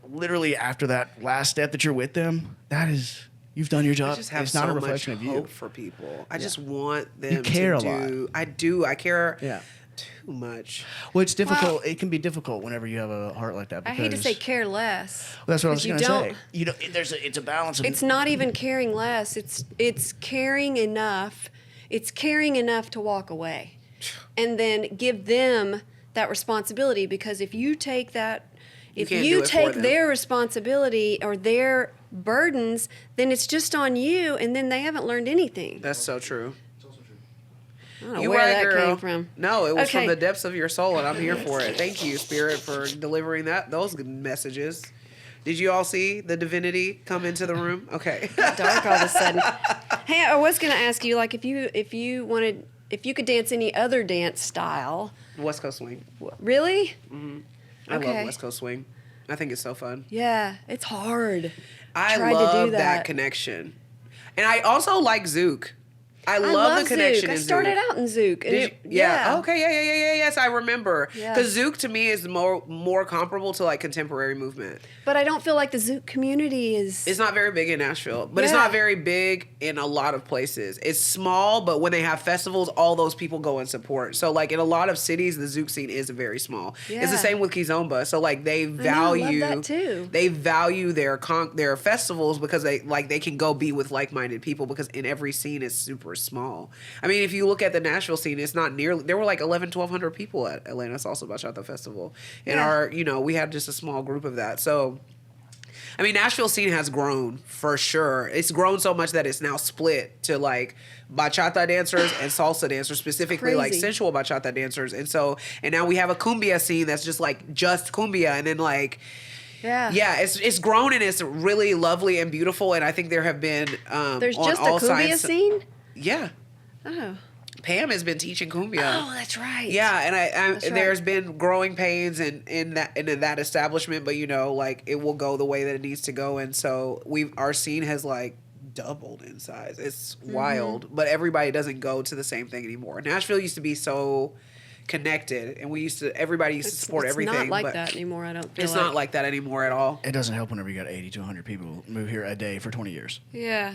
literally after that last step that you're with them, that is, you've done your job. I just have It's so not a much reflection of hope you. for people. I just want them You care to a lot. do. I do. I care. Yeah. too much. Well, it's difficult. It can be difficult whenever you have a heart like that. I hate to say care less. Well, that's what I was 'cause you going to don't- say. You know, it's a balance of. It's not even caring less. It's caring enough. It's caring enough to walk away, and then give them that responsibility. Because if you take that, if can't do you it for take them. their responsibility or their burdens, then it's just on you, and then they haven't learned anything. That's so true. I don't know You where right, that girl. came from. No, it was Okay. from the depths of your soul, and I'm here for it. Thank you, Spirit, for delivering those good messages. Did you all see the divinity come into the room? Okay. Dark all of a sudden. Hey, I was gonna ask you, like, if you could dance any other dance style. West Coast swing. Really? I Okay. love West Coast swing. I think it's so fun. Yeah, it's hard. I Tried to love do that that. connection, and I also like Zouk. I love the connection Zouk. I in started Zouk. out in Zouk. And Did you? Yeah. Okay. Yeah. Yes, I remember. Yeah. Because Zouk to me is more comparable to like contemporary movement. But I don't feel like the Zouk community is. It's not very big in Nashville, but it's Yeah. not very big in a lot of places. It's small, but when they have festivals, all those people go and support. So like in a lot of cities, the Zouk scene is very small. It's Yeah. the same with Kizomba. So like they I value love that too. they value their festivals because they can go be with like-minded people because in every scene it's super small. I mean, if you look at the Nashville scene, it's not nearly. There were like 1,100 people at Atlanta Salsa Bachata Festival, and Yeah. we had just a small group of that. So, I mean, Nashville scene has grown for sure. It's grown so much that it's now split to like bachata dancers and salsa dancers, specifically like Crazy. sensual bachata dancers, and now we have a cumbia scene that's just cumbia, and then like. Yeah. Yeah, it's grown and it's really lovely and beautiful, and I think there have been There's on just a all cumbia sides. scene? Yeah, Oh. Pam has been teaching cumbia. Oh, that's right. Yeah, and That's right. there's been growing pains in that establishment, but like it will go the way that it needs to go, and so our scene has like doubled in size. It's Mm-hmm. wild, but everybody doesn't go to the same thing anymore. Nashville used to be so connected, and everybody used to support everything. It's not like but that anymore, I don't feel It's not like that anymore at all. It doesn't help whenever you got 80 to 100 people move here a day for 20 years. Yeah.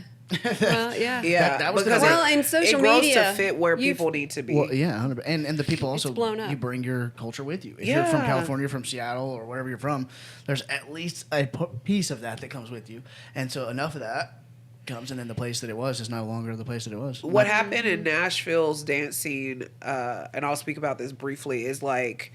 Well, yeah. Yeah, That was the because thing. Well, and social it grows media, to fit where you've- people need to be. Well, yeah, 100%. And the people also, blown up. you bring your culture with you. If you're from Yeah. California, from Seattle, or wherever you're from, there's at least a piece of that comes with you. And so enough of that comes, and then the place that it was is no longer the place that it was. What happened in Nashville's dance scene, and I'll speak about this briefly, is like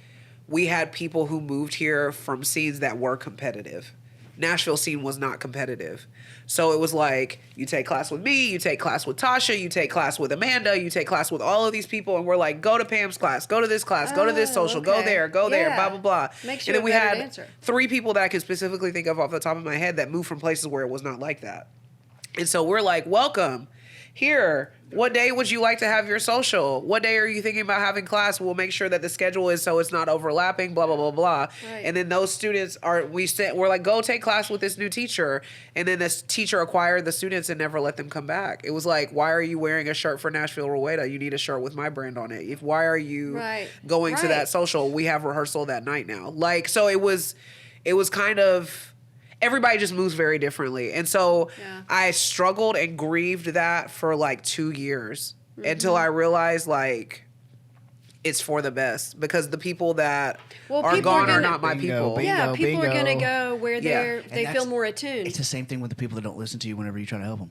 we had people who moved here from scenes that were competitive. Nashville scene was not competitive. So it was like, you take class with me, you take class with Tasha, you take class with Amanda, you take class with all of these people, and we're like, go to Pam's class, go to this class, go to this Oh, social, go okay. there, Yeah. blah, blah, blah. Makes and you then a we better had dancer. 3 people that I can specifically think of off the top of my head that moved from places where it was not like that. And so we're like, welcome. Here, what day would you like to have your social? What day are you thinking about having class? We'll make sure that the schedule is so it's not overlapping, blah, blah, blah, blah. Right. And then those students we're like, go take class with this new teacher. And then this teacher acquired the students and never let them come back. It was like, why are you wearing a shirt for Nashville Rueda? You need a shirt with my brand on it. Why are you Right. going to Right. that social? We have rehearsal that night now. Like, so it was kind of, everybody just moves very differently. And so Yeah. I struggled and grieved that for like 2 years Mm-hmm. until I realized like it's for the best because the people that Well, are people are gone are gonna- not my Bingo, people. bingo. Yeah, people are going to bingo. go where Yeah. they And feel that's- more attuned. It's the same thing with the people that don't listen to you whenever you try to help them.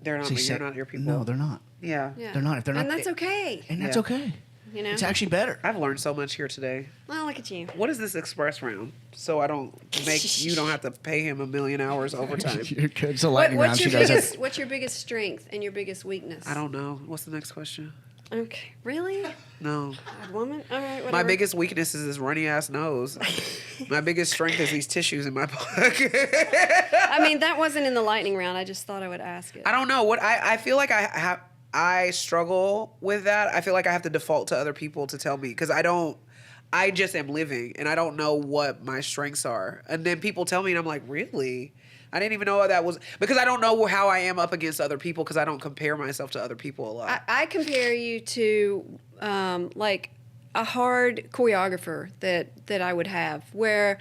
They're not you're not your people. No, they're not. Yeah. Yeah. They're not. If they're not, and that's okay. And that's Yeah. okay. You know? It's actually better. I've learned so much here today. Well, look at you. What is this express round? So I don't you don't have to pay him 1,000,000 hours overtime. You're good. It's a lightning round. What's She your does biggest it. What's your biggest strength and your biggest weakness? I don't know. What's the next question? Okay. Really? No. A woman? All right, whatever. My biggest weakness is this runny ass nose. My biggest strength is these tissues in my pocket. I mean, that wasn't in the lightning round. I just thought I would ask it. I don't know what I feel like I struggle with that. I feel like I have to default to other people to tell me because I just am living and I don't know what my strengths are. And then people tell me and I'm like, really? I didn't even know that was because I don't know how I am up against other people because I don't compare myself to other people a lot. I compare you to like a hard choreographer that I would have where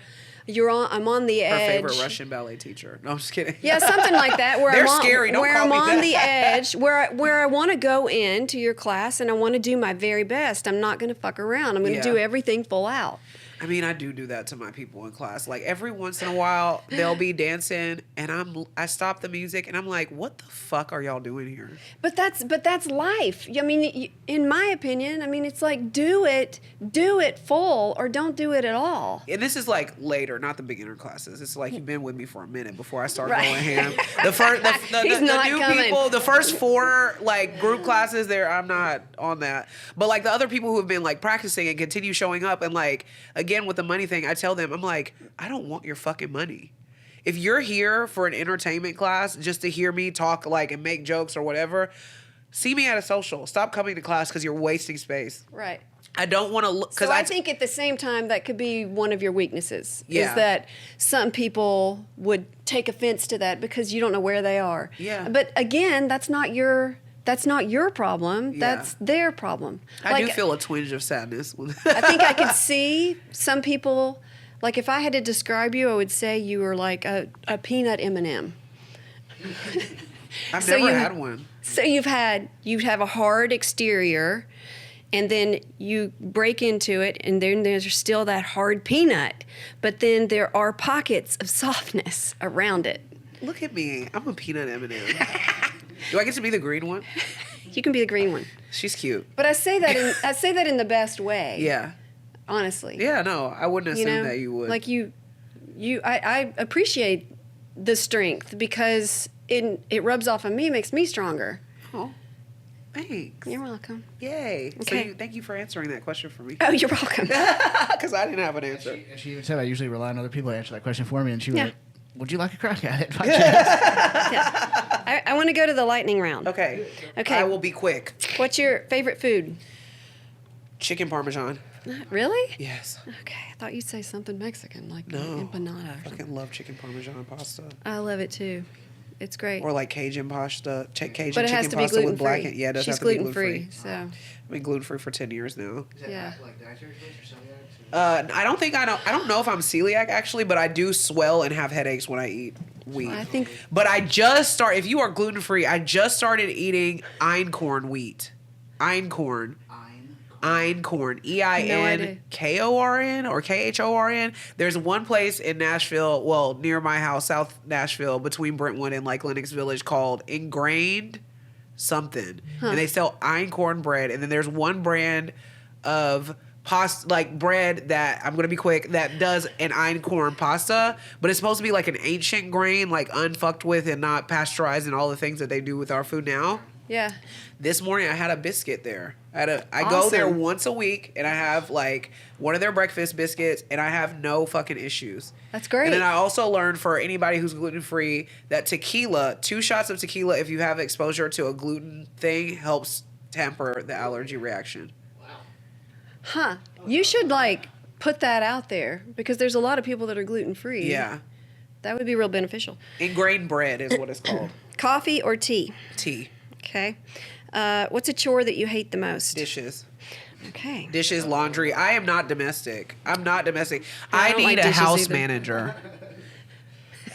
I'm on the Her edge. favorite Russian ballet teacher. No, I'm just kidding. Yeah, something like that. Where They're I'm on, scary. Don't where call I'm me on that. the edge, where I want to go into your class and I want to do my very best. I'm not going to fuck around. I'm going to Yeah. do everything full out. I mean, I do that to my people in class. Like every once in a while, they'll be dancing, and I stop the music, and I'm like, "What the fuck are y'all doing here?" But that's life. I mean, in my opinion, I mean, it's like do it full or don't do it at all. And this is like later, not the beginner classes. It's like you've been with me for a minute before I start Right. going ham. The He's not new coming. people, the first 4 like group classes, there I'm not on that. But like the other people who have been like practicing and continue showing up, and like again with the money thing, I tell them, I'm like, I don't want your fucking money. If you're here for an entertainment class just to hear me talk like and make jokes or whatever, see me at a social. Stop coming to class because you're wasting space. Right. I don't want to look. So I think at the same time that could be one of your weaknesses. Yeah. Is that some people would take offense to that because you don't know where they are. Yeah. But again, that's not your problem. Yeah. That's their problem. I do feel a twinge of sadness. I think I could see some people. Like if I had to describe you, I would say you were like a peanut M&M. I've So never you- had one. So you have a hard exterior, and then you break into it, and then there's still that hard peanut, but then there are pockets of softness around it. Look at me. I'm a peanut M&M. Do I get to be the green one? You can be the green one, She's cute. but I say that in the best way. Yeah. Honestly. Yeah, no, I wouldn't assume that you would. Like I appreciate the strength because it rubs off on me, makes me stronger. Oh, thanks. You're welcome. Yay. Okay. So thank you for answering that question for me. Oh, you're welcome. Because I didn't have an answer. She even said I usually rely on other people to answer that question for me, and she Yeah. went, "Would you like a crack at it?" Yeah. I want to go to the lightning round. Okay. Okay. I will be quick. What's your favorite food? Chicken Parmesan. Really? Yes. Okay, I thought you'd say something Mexican, like No. empanada. I Or something. fucking love chicken Parmesan pasta. I love it too. It's great. Or like Cajun pasta. Cajun but it has chicken to be pasta gluten with free. black. Yeah, it does She's have to be gluten gluten-free. free. So I've been gluten free for 10 years now. Yeah. Like dietary choice or celiac? I don't know if I'm celiac actually, but I do swell and have headaches when I eat wheat. I think But I just if you are gluten free, I just started eating einkorn wheat. Einkorn. Einkorn. EINKORN or KHORN. There's one place in Nashville, well, near my house, South Nashville, between Brentwood and like Lenox Village, called Ingrained something. And they sell einkorn bread. And then there's one brand of pasta, like bread that, I'm going to be quick, that does an einkorn pasta, but it's supposed to be like an ancient grain, like unfucked with and not pasteurized and all the things that they do with our food now. yeah. This morning I had a biscuit there. I go there Awesome. once a week and I have like one of their breakfast biscuits and I have no fucking issues. That's great. And then I also learned for anybody who's gluten free that tequila, 2 shots of tequila if you have exposure to a gluten thing helps temper the allergy reaction. Huh. You should like put that out there because there's a lot of people that are gluten free. Yeah. That would be real beneficial. Ingrained bread is what it's called. Coffee or tea? Tea. Okay. What's a chore that you hate the most? Dishes. Okay. Dishes, laundry. I am not domestic. I'm not domestic. I I don't need like a dishes house either. manager.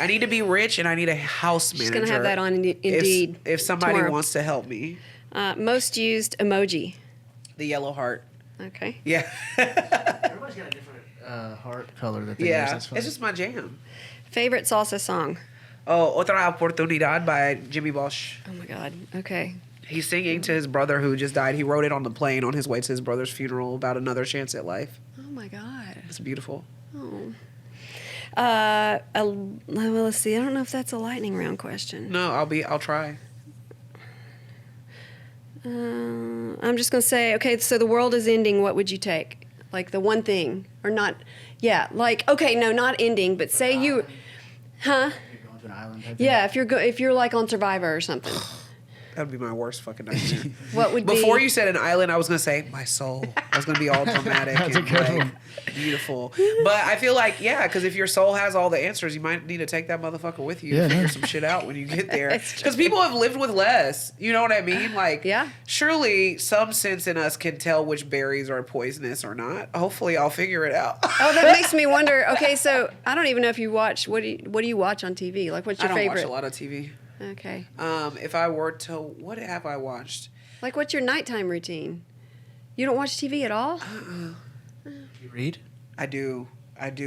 I need to be rich and I need a house manager. She's gonna have that on Indeed. If somebody tomorrow. wants to help me. Most used emoji. The yellow heart. Okay. Yeah. Everybody's got a different heart color that they use. Yeah. That's funny. It's just my jam. Favorite salsa song? Oh, Otra Oportunidad by Jimmy Bosch. Oh my God. Okay. He's singing to his brother who just died. He wrote it on the plane on his way to his brother's funeral about another chance at life. Oh my God. It's beautiful. Oh. Well, let's see. I don't know if that's a lightning round question. No, I'll try. I'm just gonna say, okay. So the world is ending. What would you take? Like the one thing, or not? Yeah. Like okay, no, not ending, but say you, huh? You're going to an island type thing? Yeah. If you're like on Survivor or something. That would be my worst fucking nightmare. What would Before be? you said an island, I was gonna say my soul. I was gonna be all dramatic That's a and good like one. beautiful. But I feel like because if your soul has all the answers, you might need to take that motherfucker with you Yeah, and figure no. some shit out when you get there. It's true. Because people have lived with less. You know what I mean? Like, Yeah. surely some sense in us can tell which berries are poisonous or not. Hopefully, I'll figure it out. Oh, that makes me wonder. Okay, so I don't even know if you watch. What do you watch on TV? Like, what's I your don't favorite? watch a lot of TV. Okay. If I were to, what have I watched? Like, what's your nighttime routine? You don't watch TV at all? You read? I do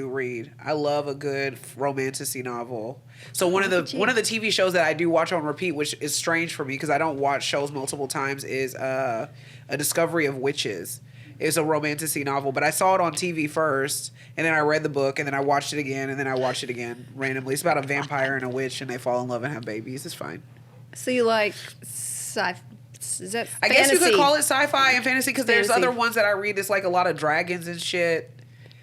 read. I love a good romantasy novel. So one of the TV shows that I do watch on repeat, which is strange for me because I don't watch shows multiple times, is A Discovery of Witches. It's a romantasy novel, but I saw it on TV first, and then I read the book, and then I watched it again, and then I watched it again randomly. It's about a vampire and a witch, and they fall in love and have babies. It's fine. So you like sci? Is that I guess you could fantasy? call it sci-fi and fantasy because there's Fantasy. other ones that I read that's like a lot of dragons and shit.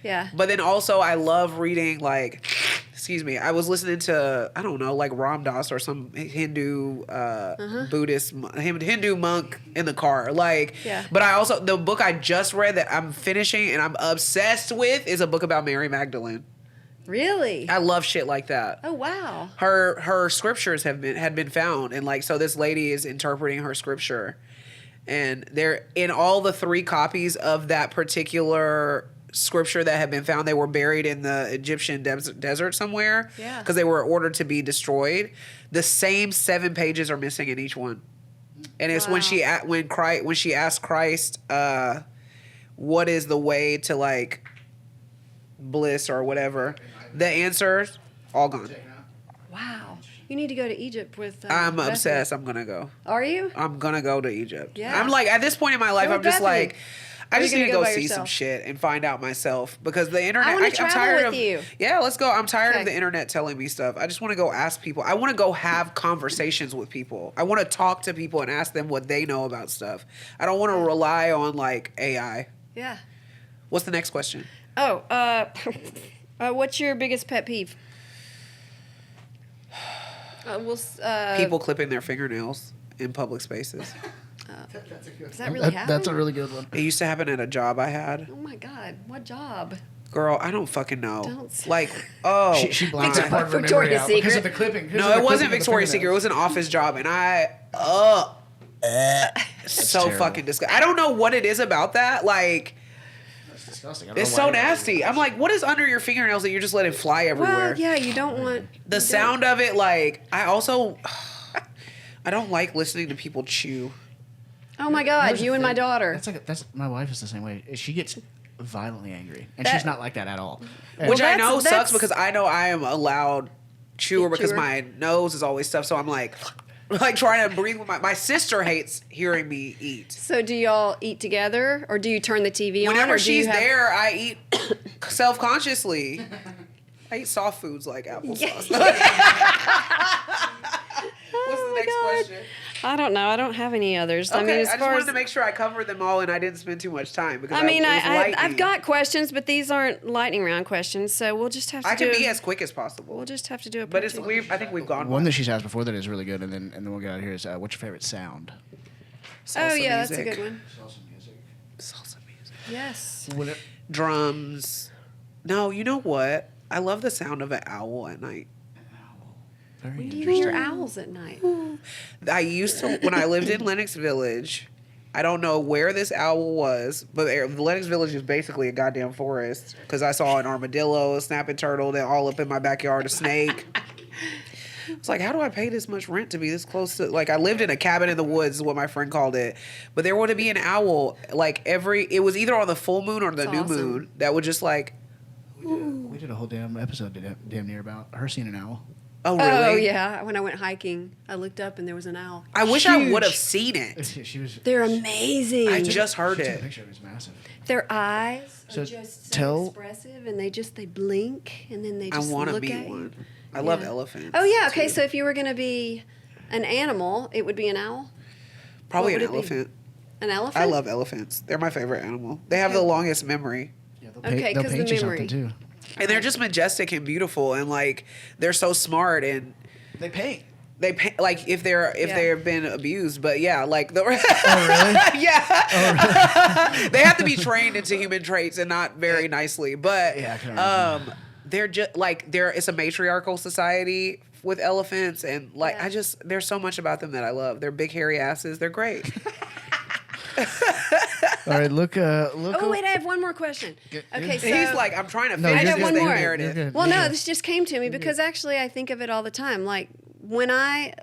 Yeah. But then also I love reading like, excuse me, I was listening to, I don't know, like Ram Dass or some Hindu Buddhist Hindu monk in the car. Like, Yeah. but I also, the book I just read that I'm finishing and I'm obsessed with is a book about Mary Magdalene. Really? I love shit like that. Oh wow. Her scriptures had been found, and like, so this lady is interpreting her scripture, and they're in all the 3 copies of that particular scripture that had been found. They were buried in the Egyptian desert somewhere, Yeah. because they were ordered to be destroyed. The same 7 pages are missing in each one, and it's when she asked Christ, what is the way to like bliss or whatever, the answers all gone. Wow. You need to go to Egypt with. I'm Bethany. obsessed. I'm gonna go. Are you? I'm gonna go to Egypt. Yeah. I'm like, at this point in my life, Go I'm with just Bethany. like, I Or you just need gonna to go go by see some yourself? shit and find out myself, because the internet. I wanna I'm travel tired with of you. Yeah, let's go. I'm tired Okay. of the internet telling me stuff. I just want to go ask people. I want to go have conversations with people. I want to talk to people and ask them what they know about stuff. I don't want to rely on like AI. Yeah. What's the next question? Oh. What's your biggest pet peeve? People clipping their fingernails in public spaces. Does that really happen? That's a really good one. It used to happen at a job I had. Oh my God! What job? Girl, I don't fucking know. Don't say Like, oh. She blanked that part of her memory Victoria's out because of Secret. the clipping. because No, of the it wasn't clipping of the Victoria's Secret. It was an office job, and so terrible. fucking disgusting. I don't know what it is about that. Like, That's disgusting. I don't it's know so why nasty. I'm like, what is under your fingernails that you're just letting fly everywhere? Well, yeah, you don't want The sound of it, like, I don't like listening to people chew. Oh my God! Here's the You and my thing. daughter. That's my wife is the same way. She gets violently angry, and That- she's not like that at all. Which I know that's- sucks because I know I am a loud chewer because Chewer. my nose is always stuffed. So I'm like trying to breathe with my sister hates hearing me eat. So do y'all eat together, or do you turn the TV on? Whenever or do you she's have... there, I eat self-consciously. I eat soft foods like applesauce. Yes. What's the Oh my next God. question? I don't know. I don't have any others. Okay, I mean, as I just far wanted as to make sure I covered them all and I didn't spend too much time because I mean, it was lightning. I've got questions, but these aren't lightning round questions, so we'll just have to I do. can be as quick as possible. We'll just have to do a. But part it's two. I think we've gone One that she's asked before that is really good, and then we'll get out of here is what's your favorite sound? Oh Salsa yeah, that's a music. good one. Salsa music. Yes. Drums. No, you know what? I love the sound of an owl at night. Very When do you interesting. hear owls at night? I used to when I lived in Lenox Village. I don't know where this owl was, but Lenox Village is basically a goddamn forest because I saw an armadillo, a snapping turtle, that all up in my backyard, a snake. It's like, how do I pay this much rent to be this close to? Like, I lived in a cabin in the woods, is what my friend called it. But there would be an owl like it was either on the full moon or the That's new awesome. moon that would just like, We did a whole damn episode damn near about her seeing an owl. oh really? Oh yeah. When I went hiking, I looked up and there was an owl. I wish I Huge. would have seen it. She was. They're amazing. I just heard She took a it. picture. It was massive. Their eyes So are just so tell- expressive, and they blink, and then they I just want to look be at you. one. I love Yeah. elephants. Oh yeah. Okay. too. So if you were gonna be an animal, it would be an owl. Probably what an would it be? elephant. An elephant. I love elephants. They're my favorite animal. They have Okay. the longest memory. Yeah, Okay, they'll 'cause paint the you memory. something too. And they're just majestic and beautiful and like they're so smart and They paint. They pay, like if they've been abused, but yeah, like the Oh, really? yeah, Oh, really? they have to be trained into human traits and not very nicely. But Yeah, I can imagine. they're just like it's a matriarchal society with elephants, and like Yeah. there's so much about them that I love. They're big hairy asses. They're great. All right, look. Oh wait, I have one more question. Okay, so He's like, I'm trying to No, finish I got this one thing, more. Meredith. You're good. well, You're no, good. this just came to me because actually I think of it all the time. Like when I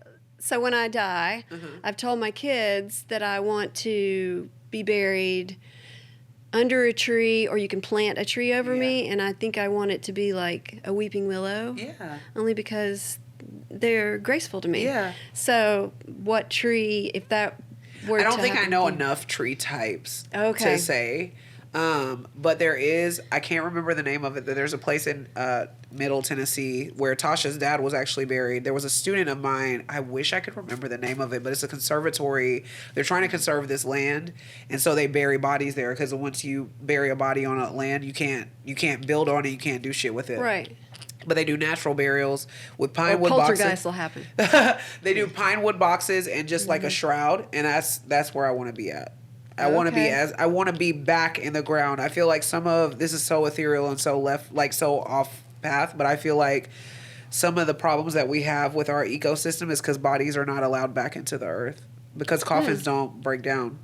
die, I've told my kids that I want to be buried under a tree, or you can plant a tree over me, and I think I want it to be like a weeping willow. Yeah. Only because they're graceful to me. Yeah. So what tree, if that were I don't to think I happen know to you- enough tree types Okay. to say. But there is, I can't remember the name of it. There's a place in Middle Tennessee where Tasha's dad was actually buried. There was a student of mine, I wish I could remember the name of it, but it's a conservatory. They're trying to conserve this land, and so they bury bodies there because once you bury a body on a land, you can't build on it, you can't do shit with it. Right. But they do natural burials with Or pine wood boxes. poltergeist will happen. They do pine wood boxes and just like a shroud, and that's where I want to be at. I want to be Okay. I want to be back in the ground. I feel like some of this is so ethereal and so left, like so off path, but I feel like some of the problems that we have with our ecosystem is because bodies are not allowed back into the earth because coffins don't break down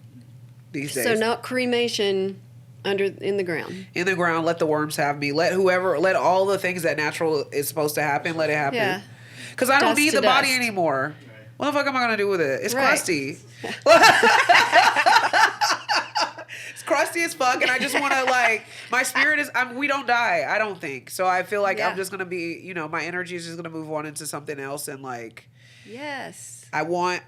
these days. So not cremation in the ground. In the ground, let the worms have me. Let all the things that natural is supposed to happen, let it happen. Yeah. Because I don't Dust need to the body dust. anymore. What the fuck am I gonna do with it? It's Right. crusty. It's crusty as fuck, and I just want to like my spirit is. We don't die. I don't think so. I feel like I'm Yeah. just gonna be. My energy is just gonna move on into something else, and like Yes. I want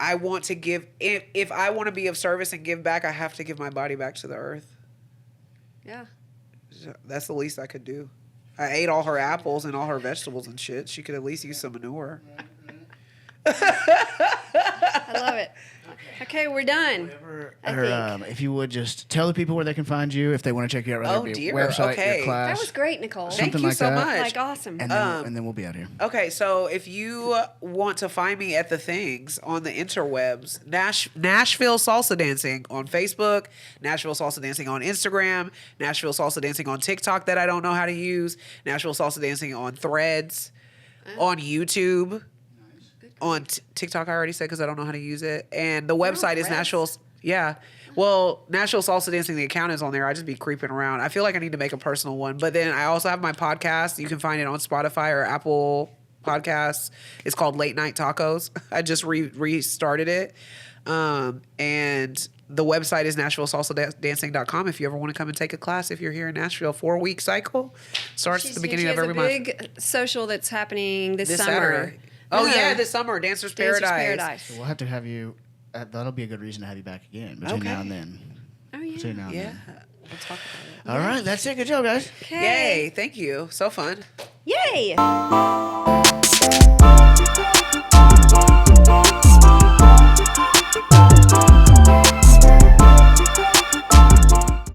to give. If I want to be of service and give back, I have to give my body back to the earth. Yeah. That's the least I could do. I ate all her apples and all her vegetables and shit. She could at least use some manure. I love it. Okay, we're done. I think. If you would just tell the people where they can find you if they want to check you out, whether Oh, it be dear. website, Okay. your class, That was great, Nicole. Thank Something you like so that. much. Like awesome. and then we'll be out here. Okay, so if you want to find me at the things on the interwebs, Nashville Salsa Dancing on Facebook, Nashville Salsa Dancing on Instagram, Nashville Salsa Dancing on TikTok that I don't know how to use, Nashville Salsa Dancing on Threads, on YouTube, on TikTok I already said because I don't know how to use it, and the website is Threads? Nashville. Yeah. Well, Nashville Salsa Dancing, the account is on there. I just be creeping around. I feel like I need to make a personal one. But then I also have my podcast. You can find it on Spotify or Apple Podcasts. It's called Late Night Tacos. I just restarted it. And the website is NashvilleSalsaDancing.com if you ever want to come and take a class. If you're here in Nashville, 4-week cycle. Starts at the beginning she of has every a month. big social that's happening this summer. Saturday. Oh, Uh-huh. yeah, this summer. Dancers Dancers Paradise. Paradise. So we'll have to have you. That'll be a good reason to have you back again between Okay. now and then. Oh, yeah. Between now and Yeah. then. We'll talk about All right, that's it. Good job, guys. Okay. Yay. Thank you. So fun. Yay.